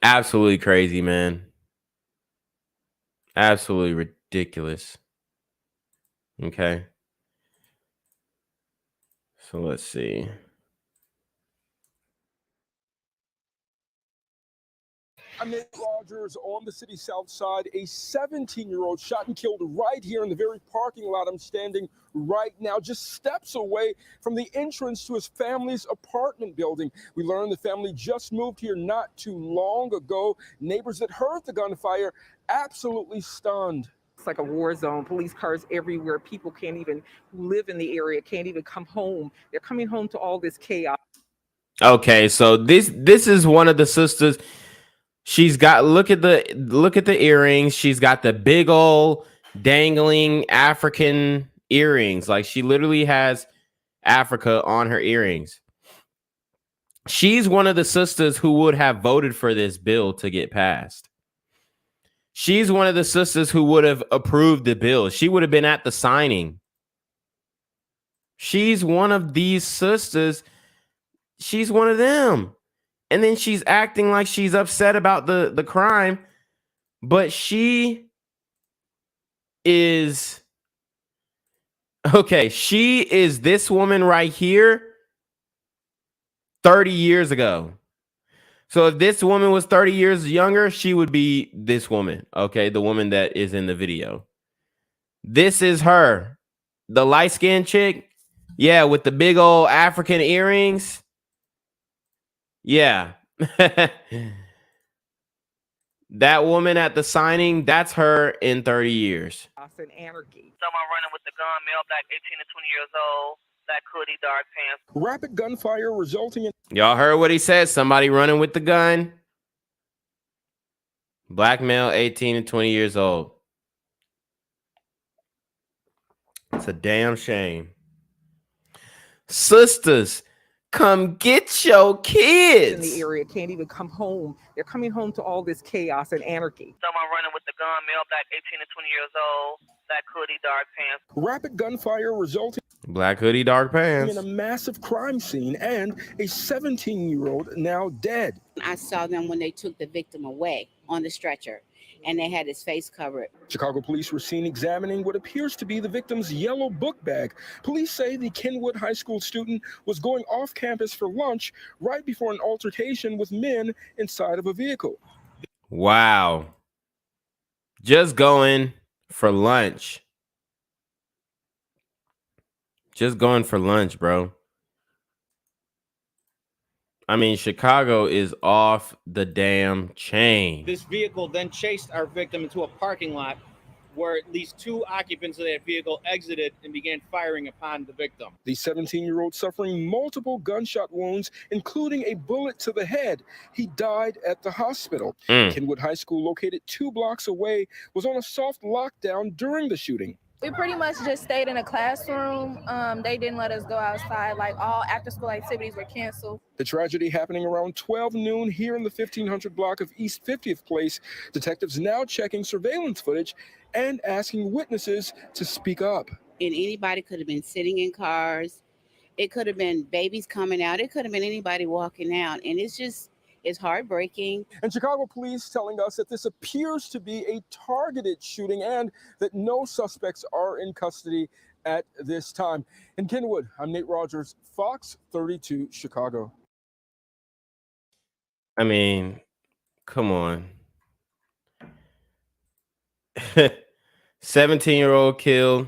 Speaker 4: absolutely crazy, man. Absolutely ridiculous. Okay. So let's see.
Speaker 14: I'm Nick Rogers on the city's south side. A 17-year-old shot and killed right here in the very parking lot I'm standing right now, just steps away from the entrance to his family's apartment building. We learned the family just moved here not too long ago. Neighbors that heard the gunfire absolutely stunned.
Speaker 15: It's like a war zone, police cars everywhere. People can't even live in the area, can't even come home. They're coming home to all this chaos.
Speaker 4: Okay, so this is one of the sisters. She's got, look at the earrings. She's got the big old dangling African earrings. Like, she literally has Africa on her earrings. She's one of the sisters who would have voted for this bill to get passed. She's one of the sisters who would have approved the bill. She would have been at the signing. She's one of these sisters. She's one of them. And then she's acting like she's upset about the crime. But she is... Okay, she is this woman right here. 30 years ago. So if this woman was 30 years younger, she would be this woman, okay? The woman that is in the video. This is her. The light-skinned chick. Yeah, with the big old African earrings. Yeah. That woman at the signing, that's her in 30 years.
Speaker 15: And anarchy.
Speaker 13: Someone running with the gun, male, black, 18 to 20 years old, black hoodie, dark pants.
Speaker 14: Rapid gunfire resulting in
Speaker 4: Y'all heard what he said? Somebody running with the gun. Black male, 18 to 20 years old. It's a damn shame. Sisters, come get your kids.
Speaker 15: In the area can't even come home. They're coming home to all this chaos and anarchy.
Speaker 13: Someone running with the gun, male, black, 18 to 20 years old, black hoodie, dark pants.
Speaker 14: rapid gunfire resulting
Speaker 4: Black hoodie, dark pants.
Speaker 14: in a massive crime scene and a 17-year-old now dead.
Speaker 16: I saw them when they took the victim away on the stretcher, and they had his face covered.
Speaker 14: Chicago police were seen examining what appears to be the victim's yellow book bag. Police say the Kenwood High School student was going off campus for lunch right before an altercation with men inside of a vehicle.
Speaker 4: Wow. Just going for lunch. Just going for lunch, bro. I mean, Chicago is off the damn chain.
Speaker 17: This vehicle then chased our victim into a parking lot where at least 2 occupants of that vehicle exited and began firing upon the victim.
Speaker 14: The 17-year-old suffering multiple gunshot wounds, including a bullet to the head. He died at the hospital. Kenwood High School, located 2 blocks away, was on a soft lockdown during the shooting.
Speaker 18: We pretty much just stayed in a classroom. They didn't let us go outside. Like, all after-school activities were canceled.
Speaker 14: The tragedy happening around 12 noon here in the 1500 block of East 50th Place. Detectives now checking surveillance footage and asking witnesses to speak up.
Speaker 16: And anybody could have been sitting in cars. It could have been babies coming out. It could have been anybody walking out. And it's heartbreaking.
Speaker 14: And Chicago police telling us that this appears to be a targeted shooting and that no suspects are in custody at this time. In Kenwood, I'm Nate Rogers, Fox 32 Chicago.
Speaker 4: I mean, come on. 17-year-old killed.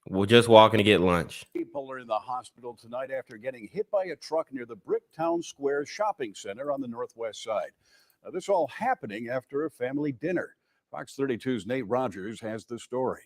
Speaker 4: We're just walking to get lunch.
Speaker 19: People are in the hospital tonight after getting hit by a truck near the Bricktown Square shopping center on the northwest side. Now, this all happening after a family dinner. Fox 32's Nate Rogers has the story.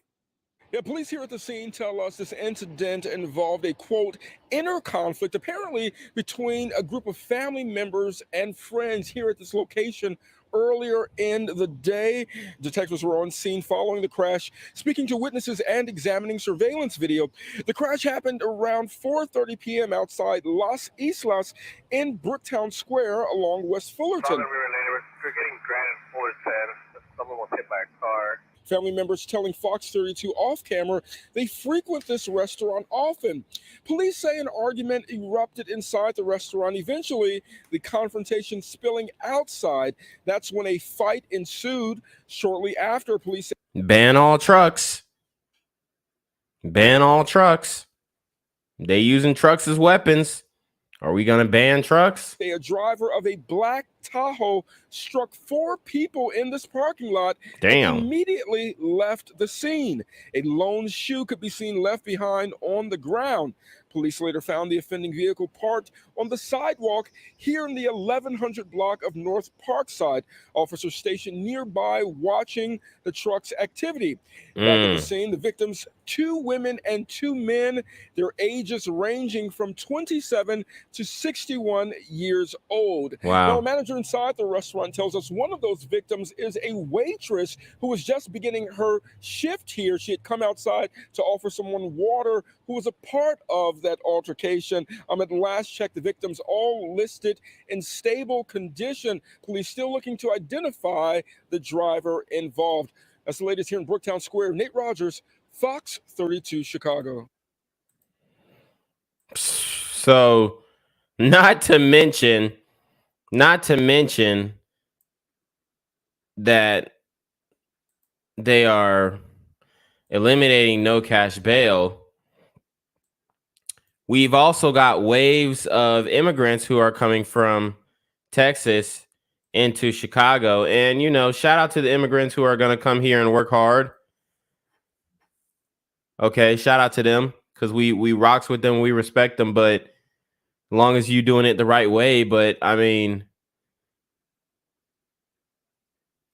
Speaker 14: Yeah, police here at the scene tell us this incident involved a, quote, inner conflict, apparently between a group of family members and friends here at this location earlier in the day. Detectives were on scene following the crash, speaking to witnesses and examining surveillance video. The crash happened around 4:30 p.m. outside Las Islas in Bricktown Square along West Fullerton.
Speaker 20: We're getting granted Fullerton. Someone was hit by a car.
Speaker 14: Family members telling Fox 32 off camera they frequent this restaurant often. Police say an argument erupted inside the restaurant. Eventually, the confrontation spilling outside. That's when a fight ensued. Shortly after, police said,
Speaker 4: ban all trucks. Ban all trucks. They using trucks as weapons. Are we going to ban trucks?
Speaker 14: a driver of a black Tahoe struck 4 people in this parking lot.
Speaker 4: Damn.
Speaker 14: And immediately left the scene. A lone shoe could be seen left behind on the ground. Police later found the offending vehicle parked on the sidewalk here in the 1100 block of North Parkside. Officers stationed nearby watching the truck's activity. Back at the scene, the victims, 2 women and 2 men, their ages ranging from 27 to 61 years old.
Speaker 4: Wow.
Speaker 14: Now, a manager inside the restaurant tells us one of those victims is a waitress who was just beginning her shift here. She had come outside to offer someone water who was a part of that altercation. At last check, the victims all listed in stable condition. Police still looking to identify the driver involved. That's the latest here in Bricktown Square. Nate Rogers, Fox 32 Chicago.
Speaker 4: So, not to mention that they are eliminating no cash bail. we've also got waves of immigrants who are coming from Texas into Chicago. And, you know, shout out to the immigrants who are going to come here and work hard. Okay, shout out to them, because we rocks with them, we respect them, but as long as you doing it the right way. But I mean,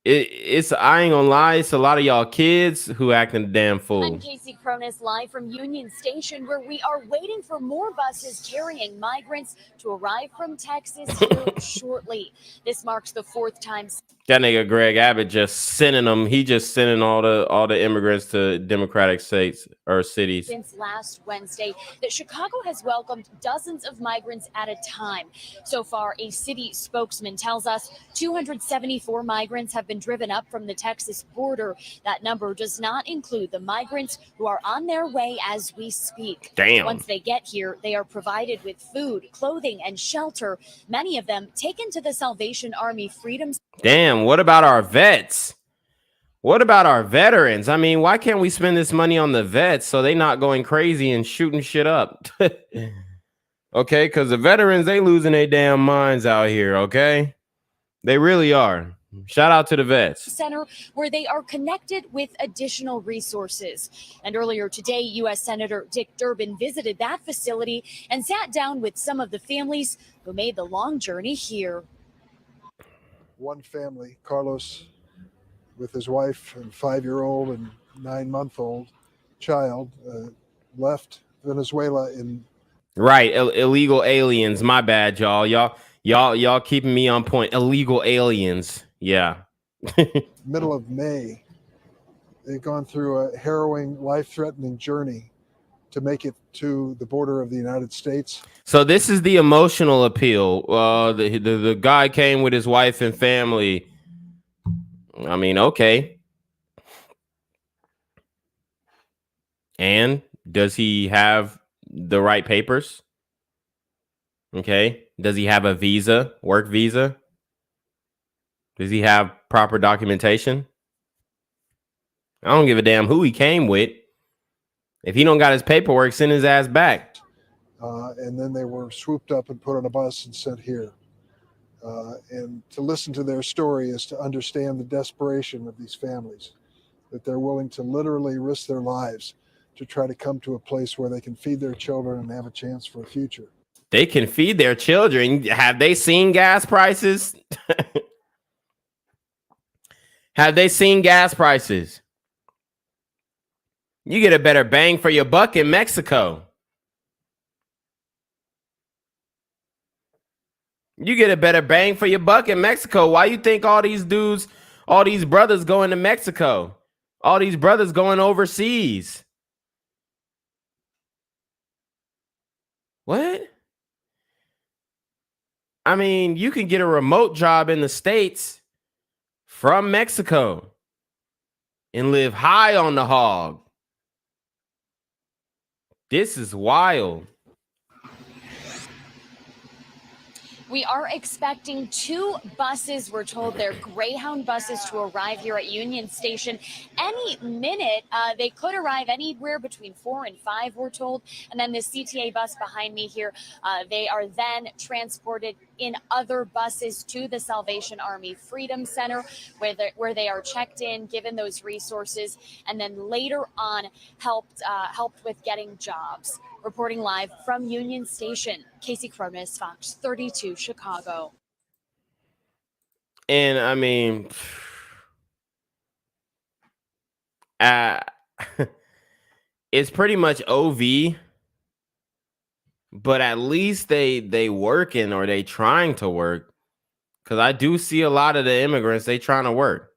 Speaker 4: it's I ain't gonna lie, it's a lot of y'all kids who acting a damn fool.
Speaker 21: I'm Casey Cronus, live from Union Station, where we are waiting for more buses carrying migrants to arrive from Texas here shortly. This marks the 4th time.
Speaker 4: That nigga Greg Abbott just sending them. He just sending all the immigrants to Democratic states or cities.
Speaker 21: Since last Wednesday, that Chicago has welcomed dozens of migrants at a time. So far, a city spokesman tells us 274 migrants have been driven up from the Texas border. That number does not include the migrants who are on their way as we speak.
Speaker 4: Damn.
Speaker 21: Once they get here, they are provided with food, clothing, and shelter. Many of them taken to the Salvation Army Freedom.
Speaker 4: Damn, what about our vets? What about our veterans? I mean, why can't we spend this money on the vets so they not going crazy and shooting shit up? Okay, because the veterans, they losing their damn minds out here, okay? They really are. Shout out to the vets.
Speaker 21: Center, where they are connected with additional resources. And earlier today, U.S. Senator Dick Durbin visited that facility and sat down with some of the families who made the long journey here.
Speaker 22: One family, Carlos, with his wife and 5-year-old and 9-month-old child, left Venezuela in.
Speaker 4: Right, illegal aliens. My bad, y'all. Y'all keeping me on point. Illegal aliens. Yeah.
Speaker 22: Middle of May. They've gone through a harrowing, life-threatening journey to make it to the border of the United States.
Speaker 4: So this is the emotional appeal. The guy came with his wife and family. I mean, okay. And does he have the right papers? Okay. Does he have a visa, work visa? Does he have proper documentation? I don't give a damn who he came with. If he don't got his paperwork, send his ass back.
Speaker 22: And then they were swooped up and put on a bus and sent here. And to listen to their story is to understand the desperation of these families, that they're willing to literally risk their lives to try to come to a place where they can feed their children and have a chance for a future.
Speaker 4: They can feed their children. Have they seen gas prices? Have they seen gas prices? You get a better bang for your buck in Mexico. You get a better bang for your buck in Mexico. Why you think all these dudes, all these brothers going to Mexico? All these brothers going overseas? What? I mean, you can get a remote job in the States from Mexico and live high on the hog. This is wild.
Speaker 21: We are expecting 2 buses. We're told they're Greyhound buses to arrive here at Union Station any minute. They could arrive anywhere between 4 and 5, we're told. And then the CTA bus behind me here, they are then transported in other buses to the Salvation Army Freedom Center, where they are checked in, given those resources, and then later on helped with getting jobs. Reporting live from Union Station, Casey Cronus, Fox 32, Chicago.
Speaker 4: And I mean, it's pretty much OV, but at least they working, or they trying to work. Because I do see a lot of the immigrants, they trying to work.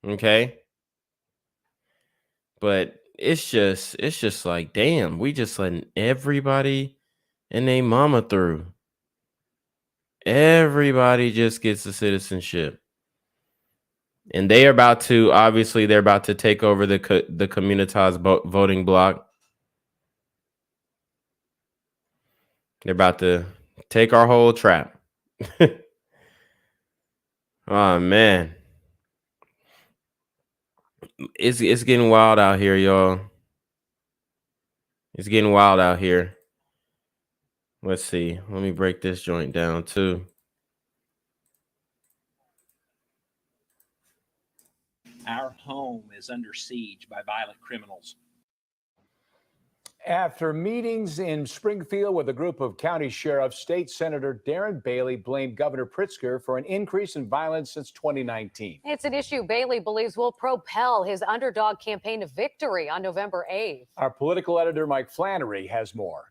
Speaker 4: Okay. But it's just like, damn, we just letting everybody and their mama through. Everybody just gets the citizenship. And they are about to, obviously, they're about to take over the Communitas voting block. They're about to take our whole trap. Oh, man. It's getting wild out here, y'all. It's getting wild out here. Let's see. Let me break this joint down too.
Speaker 1: Our home is under siege by violent criminals.
Speaker 7: After meetings in Springfield with a group of county sheriffs, State Senator Darren Bailey blamed Governor Pritzker for an increase in violence since 2019.
Speaker 23: It's an issue Bailey believes will propel his underdog campaign to victory on November 8th.
Speaker 7: Our political editor, Mike Flannery, has more.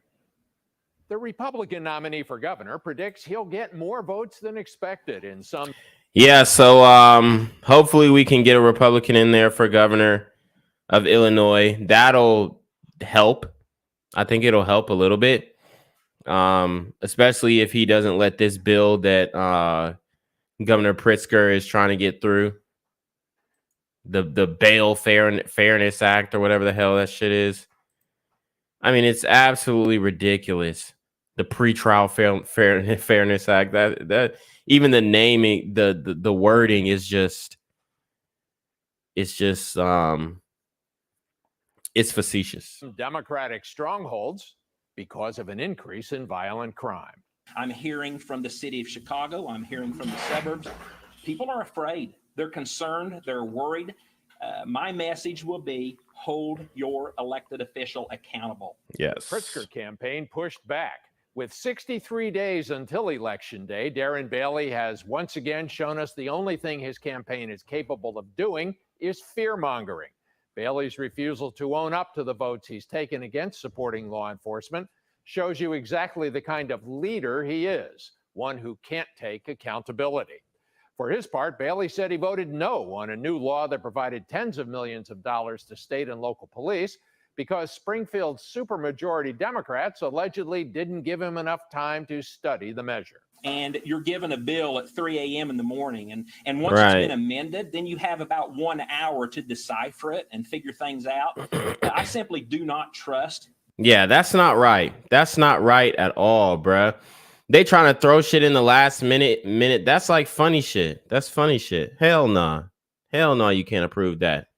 Speaker 24: The Republican nominee for governor predicts he'll get more votes than expected in some.
Speaker 4: Yeah, so hopefully we can get a Republican in there for governor of Illinois. That'll help. I think it'll help a little bit, especially if he doesn't let this bill that Governor Pritzker is trying to get through, the Bail Fairness Act or whatever the hell that shit is. I mean, it's absolutely ridiculous. The Pretrial Fairness Act. That even the naming, the wording is just, it's facetious.
Speaker 24: Democratic strongholds because of an increase in violent crime.
Speaker 1: I'm hearing from the city of Chicago. I'm hearing from the suburbs. People are afraid. They're concerned. They're worried. My message will be hold your elected official accountable.
Speaker 4: Yes.
Speaker 24: The Pritzker campaign pushed back. With 63 days until Election Day, Darren Bailey has once again shown us the only thing his campaign is capable of doing is fear-mongering. Bailey's refusal to own up to the votes he's taken against supporting law enforcement shows you exactly the kind of leader he is, one who can't take accountability. For his part, Bailey said he voted no on a new law that provided tens of millions of dollars to state and local police because Springfield's supermajority Democrats allegedly didn't give him enough time to study the measure.
Speaker 1: And you're given a bill at 3 a.m. in the morning. And once it's been amended, then you have about 1 hour to decipher it and figure things out. I simply do not trust.
Speaker 4: Yeah, that's not right. That's not right at all, bruh. They trying to throw shit in the last minute. That's like funny shit. That's funny shit. Hell nah. Hell no, you can't approve that.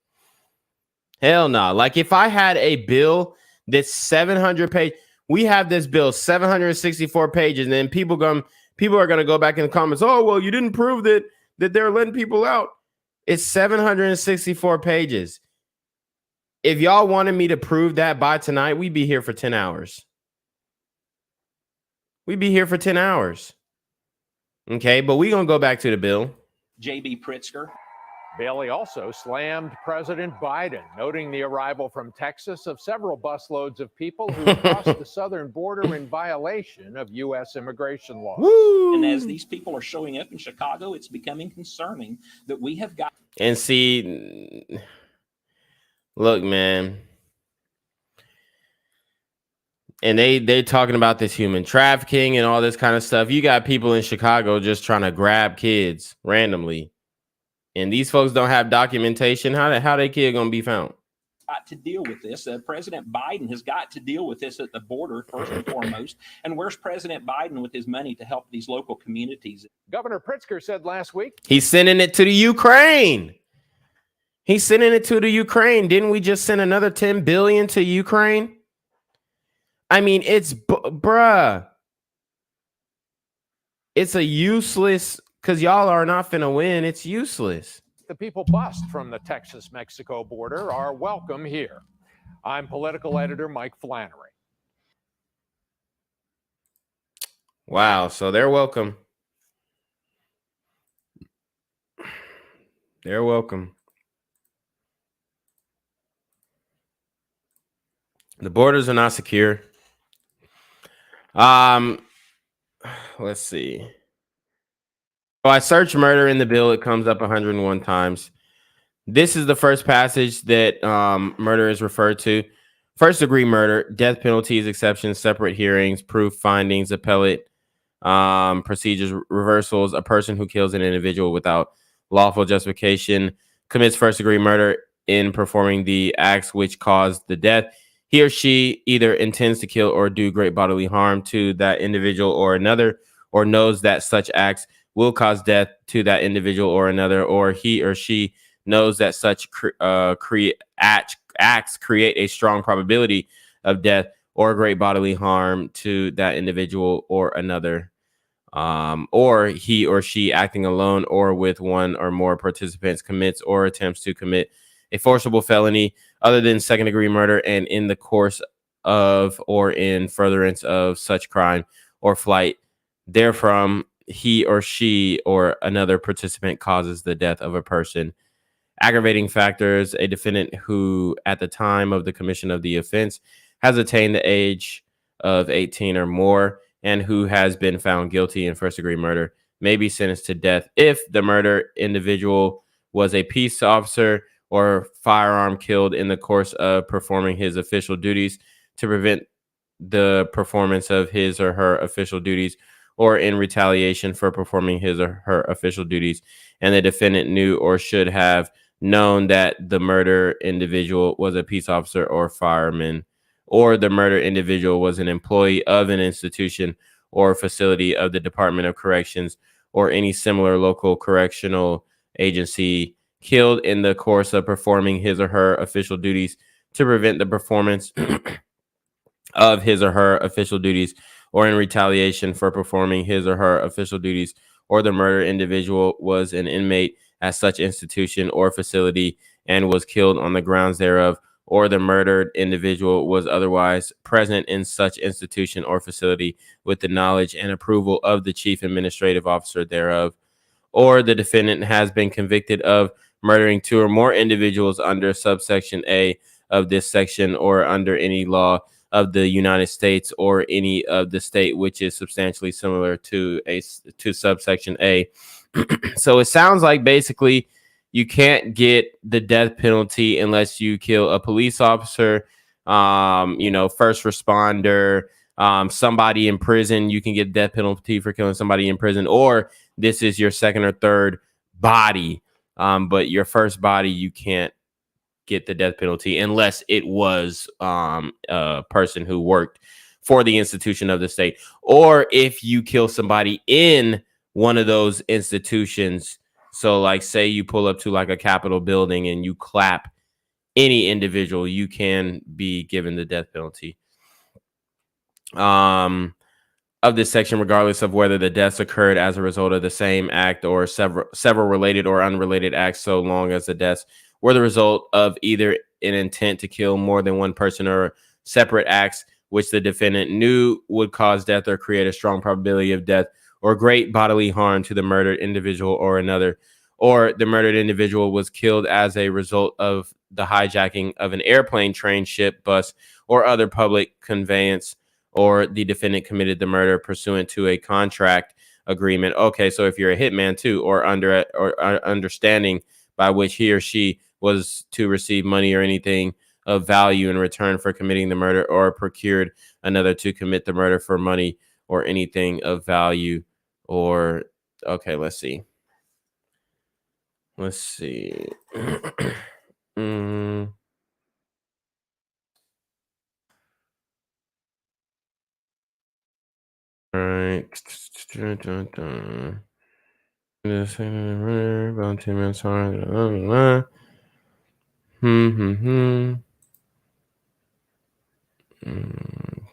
Speaker 4: Hell no. Like if I had a bill that's 700 pages, we have this bill 764 pages, and then people are gonna go back in the comments. Oh well, you didn't prove that they're letting people out. It's 764 pages. If y'all wanted me to prove that by tonight, we'd be here for 10 hours. We'd be here for 10 hours. Okay, but we're gonna go back to the bill.
Speaker 1: JB Pritzker.
Speaker 24: Bailey also slammed President Biden, noting the arrival from Texas of several busloads of people who crossed the southern border in violation of U.S. immigration laws.
Speaker 1: And as these people are showing up in Chicago, it's becoming concerning that we have got.
Speaker 4: And see, look, man. And they talking about this human trafficking and all this kind of stuff. You got people in Chicago just trying to grab kids randomly. And these folks don't have documentation. How they kid gonna be found?
Speaker 1: Got to deal with this. President Biden has got to deal with this at the border first and foremost. And where's President Biden with his money to help these local communities?
Speaker 24: Governor Pritzker said last week
Speaker 4: he's sending it to the Ukraine. He's sending it to the Ukraine. Didn't we just send another 10 billion to Ukraine? I mean, it's bruh. It's a useless. Because y'all are not finna win. It's useless.
Speaker 24: The people bust from the Texas-Mexico border are welcome here. I'm political editor Mike Flannery.
Speaker 4: Wow, so they're welcome. They're welcome. The borders are not secure. Let's see. So I search murder in the bill. It comes up 101 times. This is the first passage that murder is referred to. First degree murder, death penalties, exceptions, separate hearings, proof, findings, appellate procedures, reversals. A person who kills an individual without lawful justification commits first degree murder in performing the acts which caused the death. He or she either intends to kill or do great bodily harm to that individual or another, or knows that such acts will cause death to that individual or another, or he or she knows that such acts create a strong probability of death, or great bodily harm to that individual or another, or he or she acting alone or with one or more participants commits or attempts to commit a forcible felony other than second-degree murder, and in the course of or in furtherance of such crime or flight therefrom, he or she or another participant causes the death of a person. Aggravating factors: a defendant who, at the time of the commission of the offense, has attained the age of 18 or more, and who has been found guilty in first-degree murder, may be sentenced to death if the murdered individual was a peace officer or firearm killed in the course of performing his official duties to prevent the performance of his or her official duties, or in retaliation for performing his or her official duties, and the defendant knew or should have known that the murdered individual was a peace officer or fireman, or the murdered individual was an employee of an institution or facility of the Department of Corrections or any similar local correctional agency, killed in the course of performing his or her official duties to prevent the performance of his or her official duties, or in retaliation for performing his or her official duties, or the murdered individual was an inmate at such institution or facility and was killed on the grounds thereof, or the murdered individual was otherwise present in such institution or facility with the knowledge and approval of the chief administrative officer thereof, or the defendant has been convicted of murdering two or more individuals under subsection A of this section, or under any law of the United States or any of the state which is substantially similar to subsection A. So it sounds like basically you can't get the death penalty unless you kill a police officer, first responder, somebody in prison. You can get death penalty for killing somebody in prison, or this is your second or third body. But your first body, you can't get the death penalty unless it was a person who worked for the institution of the state, or if you kill somebody in one of those institutions. So like, say you pull up to like a Capitol building and you clap any individual, you can be given the death penalty of this section, regardless of whether the deaths occurred as a result of the same act or several related or unrelated acts, so long as the deaths were the result of either an intent to kill more than one person or separate acts which the defendant knew would cause death or create a strong probability of death or great bodily harm to the murdered individual or another, or the murdered individual was killed as a result of the hijacking of an airplane, train, ship, bus, or other public conveyance, or the defendant committed the murder pursuant to a contract agreement. Okay, so if you're a hitman too, or understanding by which he or she was to receive money or anything of value in return for committing the murder, or procured another to commit the murder for money or anything of value, or okay, let's see. All right. About 10 minutes on.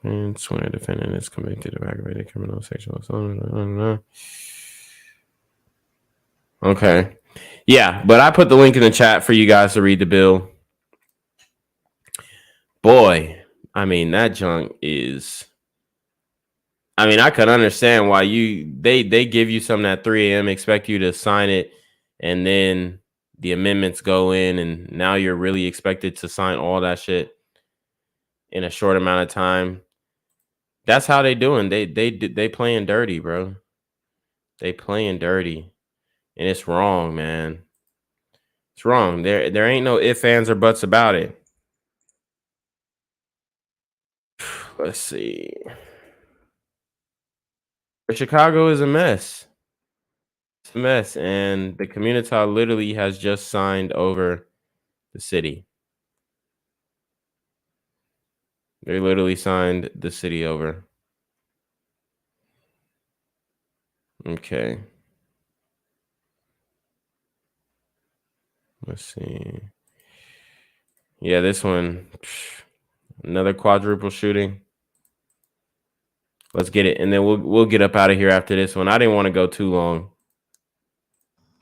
Speaker 4: It's when a defendant is convicted of aggravated criminal sexual assault. Okay. Yeah, but I put the link in the chat for you guys to read the bill. Boy, I mean, that junk is... I mean, I could understand why they give you something at 3 a.m., expect you to sign it, and then the amendments go in, and now you're really expected to sign all that shit in a short amount of time. That's how they doing. They playing dirty, bro. They playing dirty, and it's wrong, man. It's wrong. There ain't no ifs, ands, or buts about it. Let's see. Chicago is a mess. It's a mess, and the community literally has just signed over the city. They literally signed the city over. Okay. Let's see. Yeah, this one, another quadruple shooting. Let's get it, and then we'll get up out of here after this one. I didn't want to go too long.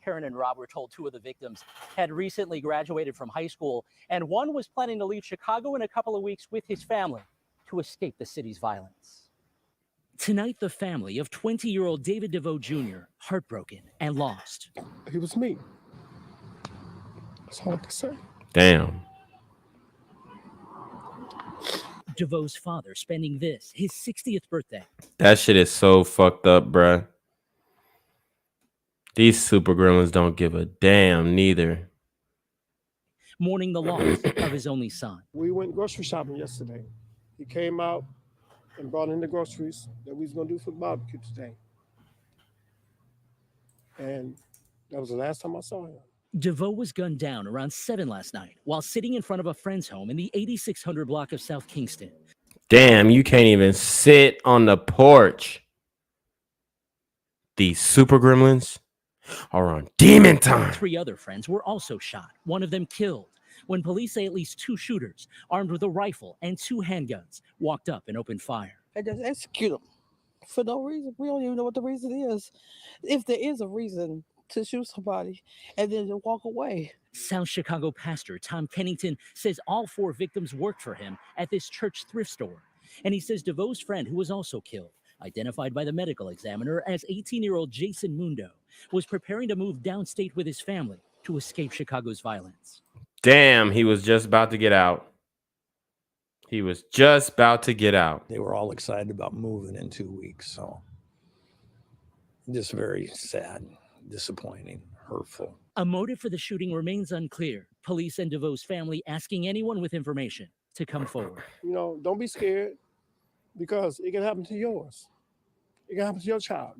Speaker 3: Karen and Rob were told two of the victims had recently graduated from high school, and one was planning to leave Chicago in a couple of weeks with his family to escape the city's violence.
Speaker 6: Tonight, the family of 20-year-old David DeVoe Jr., heartbroken and lost.
Speaker 14: He was me. That's all I can say.
Speaker 4: Damn.
Speaker 6: DeVoe's father spending this, his 60th birthday.
Speaker 4: That shit is so fucked up, bruh. These super gremlins don't give a damn neither.
Speaker 6: Mourning the loss of his only son.
Speaker 14: We went grocery shopping yesterday. He came out and brought in the groceries that we was going to do for the barbecue today. And that was the last time I saw him.
Speaker 6: DeVoe was gunned down around 7 last night while sitting in front of a friend's home in the 8600 block of South Kingston.
Speaker 4: Damn, you can't even sit on the porch. These super gremlins are on demon time.
Speaker 6: 3 other friends were also shot, one of them killed, when police say at least 2 shooters, armed with a rifle and 2 handguns, walked up and opened fire.
Speaker 8: And just execute them for no reason. We don't even know what the reason is. If there is a reason to shoot somebody and then to walk away.
Speaker 6: South Chicago pastor Tom Kennington says all 4 victims worked for him at this church thrift store. And he says DeVoe's friend, who was also killed, identified by the medical examiner as 18-year-old Jason Mundo, was preparing to move downstate with his family to escape Chicago's violence.
Speaker 4: Damn, he was just about to get out. He was just about to get out.
Speaker 9: They were all excited about moving in 2 weeks. So just very sad, disappointing, hurtful.
Speaker 6: A motive for the shooting remains unclear. Police and DeVoe's family asking anyone with information to come forward.
Speaker 14: You know, don't be scared because it can happen to yours. It can happen to your child.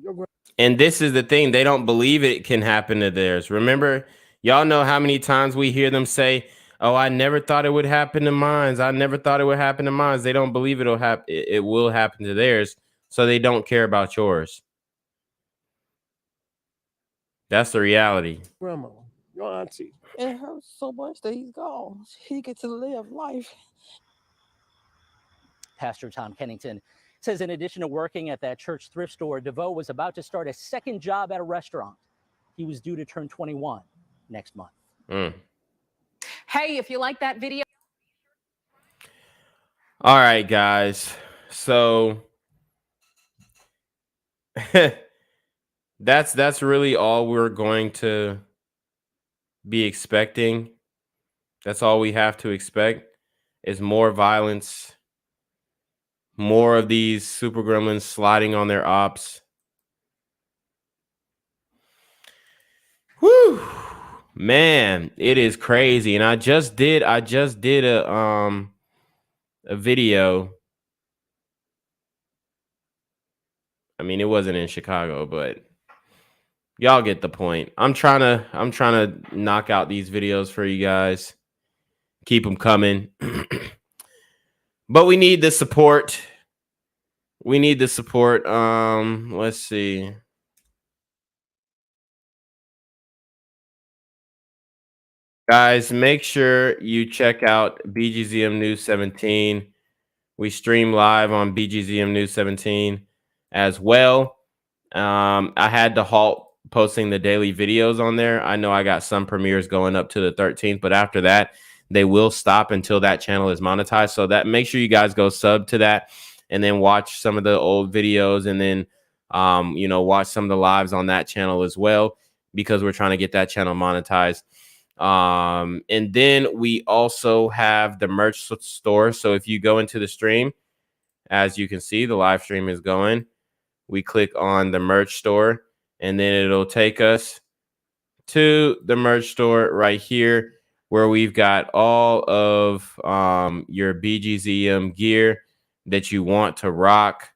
Speaker 4: And this is the thing. They don't believe it can happen to theirs. Remember, y'all know how many times we hear them say, oh, I never thought it would happen to mine. I never thought it would happen to mine. They don't believe it'll happen. It will happen to theirs. So they don't care about yours. That's the reality.
Speaker 14: Grandma, your auntie.
Speaker 8: It hurts so much that he's gone. He gets to live life.
Speaker 3: Pastor Tom Kennington says in addition to working at that church thrift store, DeVoe was about to start a second job at a restaurant. He was due to turn 21 next month.
Speaker 25: Hey, if you like that video.
Speaker 4: All right, guys. So that's really all we're going to be expecting. That's all we have to expect is more violence, more of these super gremlins sliding on their ops. Whew. Man, it is crazy. And I just did a video. I mean, it wasn't in Chicago, but y'all get the point. I'm trying to knock out these videos for you guys. Keep them coming. But we need the support. We need the support. Let's see. Guys, make sure you check out BGZM News 17. We stream live on BGZM News 17 as well. I had to halt posting the daily videos on there. I know I got some premieres going up to the 13th, but after that, they will stop until that channel is monetized. So that make sure you guys go sub to that and then watch some of the old videos and then, watch some of the lives on that channel as well, because we're trying to get that channel monetized. And then we also have the merch store. So if you go into the stream, as you can see, the live stream is going. We click on the merch store and then it'll take us to the merch store right here, where we've got all of your BGZM gear that you want to rock.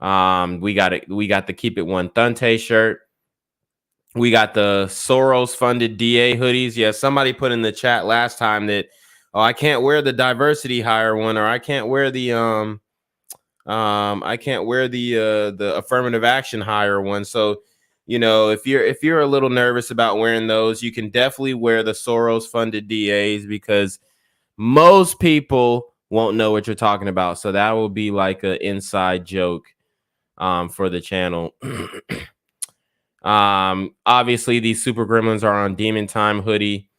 Speaker 4: We got the Keep It One Thunte shirt. We got the Soros funded DA hoodies. Yeah, somebody put in the chat last time that, oh, I can't wear the diversity hire one, or I can't wear the the affirmative action hire one. So, if you're a little nervous about wearing those, you can definitely wear the Soros funded DAs, because most people won't know what you're talking about. So that will be like an inside joke for the channel. Obviously these Super Gremlins are on Demon Time hoodie.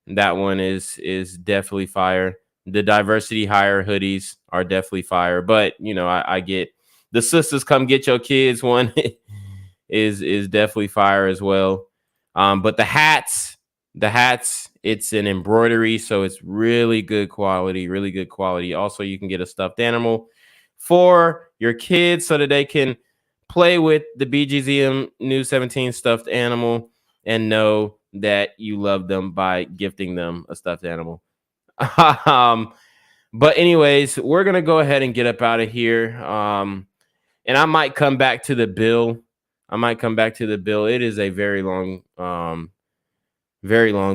Speaker 4: That one is definitely fire. The Diversity Hire hoodies are definitely fire. But you know, I get the Sisters Come Get Your Kids one is definitely fire as well. But the hats, it's an embroidery, so it's really good quality, really good quality. Also, you can get a stuffed animal for your kids so that they can play with the BGZM News 17 stuffed animal and know that you love them by gifting them a stuffed animal. But anyways, we're gonna go ahead and get up out of here. And I might come back to the bill. It is a very long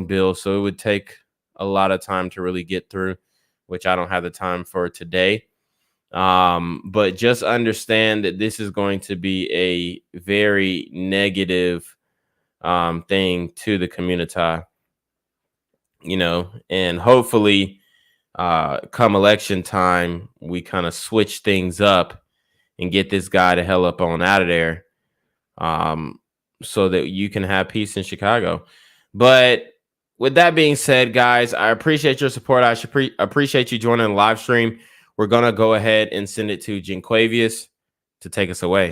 Speaker 4: bill, so it would take a lot of time to really get through, which I don't have the time for today. But just understand that this is going to be a very negative thing to the community, you know, and hopefully come election time, we kind of switch things up and get this guy the hell up on out of there, so that you can have peace in Chicago. But with that being said, guys, I appreciate your support. I should appreciate you joining the live stream. We're going to go ahead and send it to Jinquavius to take us away.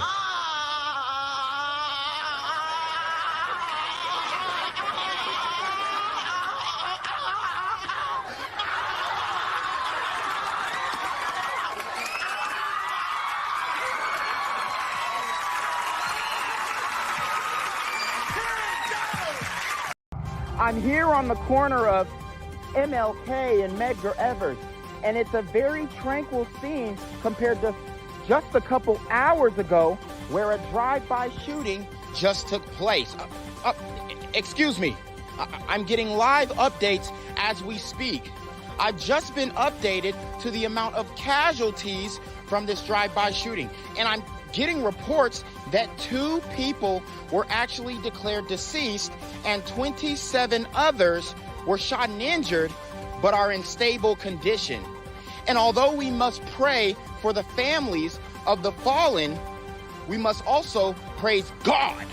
Speaker 13: I'm here on the corner of MLK and Medgar Evers, and it's a very tranquil scene compared to just a couple hours ago where a drive-by shooting just took place. Excuse me, I'm getting live updates as we speak. I've just been updated to the amount of casualties from this drive-by shooting, and I'm getting reports that 2 people were actually declared deceased and 27 others were shot and injured but are in stable condition. And although we must pray for the families of the fallen, we must also praise God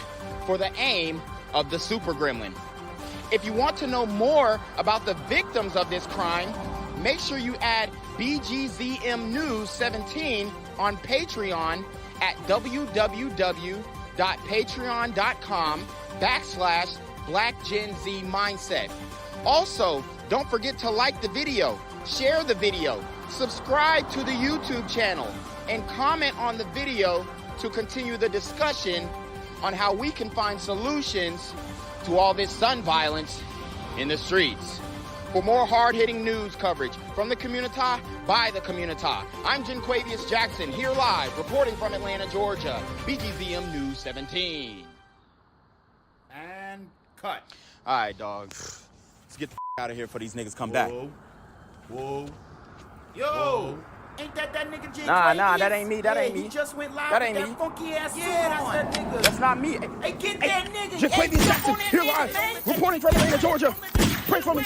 Speaker 13: for the aim of the Super Gremlin. If you want to know more about the victims of this crime, make sure you add BGZM News 17 on Patreon at www.patreon.com/blackgenzmindset. Also, don't forget to like the video, share the video, subscribe to the YouTube channel, and comment on the video to continue the discussion on how we can find solutions to all this gun violence in the streets. For more hard-hitting news coverage from the community, by the community, I'm Jinquavius Jackson, here live, reporting from Atlanta, Georgia, BGZM News 17.
Speaker 4: And cut.
Speaker 2: All right, dog. Let's get the out of here before these niggas come back.
Speaker 4: Whoa. Yo.
Speaker 2: Whoa.
Speaker 5: Ain't that nigga J?
Speaker 2: Nah, that ain't me. That ain't me.
Speaker 5: He just went live.
Speaker 2: That ain't
Speaker 5: with
Speaker 2: me.
Speaker 5: Funky ass suit on.
Speaker 2: That's that nigga. That's not me.
Speaker 5: Hey, get that nigga.
Speaker 2: Jinquavius Jackson, here live, reporting from Atlanta, Georgia. Pray for me.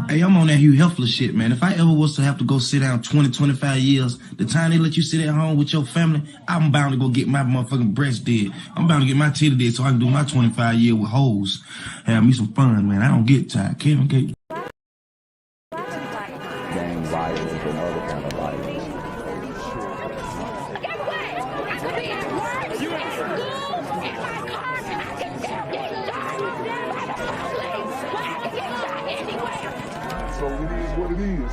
Speaker 10: Hey, I'm on that Hugh Hefner shit, man. If I ever was to have to go sit down 20, 25 years, the time they let you sit at home with your family, I'm bound to go get my motherfucking breast dead. I'm bound to get my titty dead so I can do my 25 year with hoes. Have me some fun, man. I don't get tired. Gang violence and other kind of violence.
Speaker 11: So it is what it is.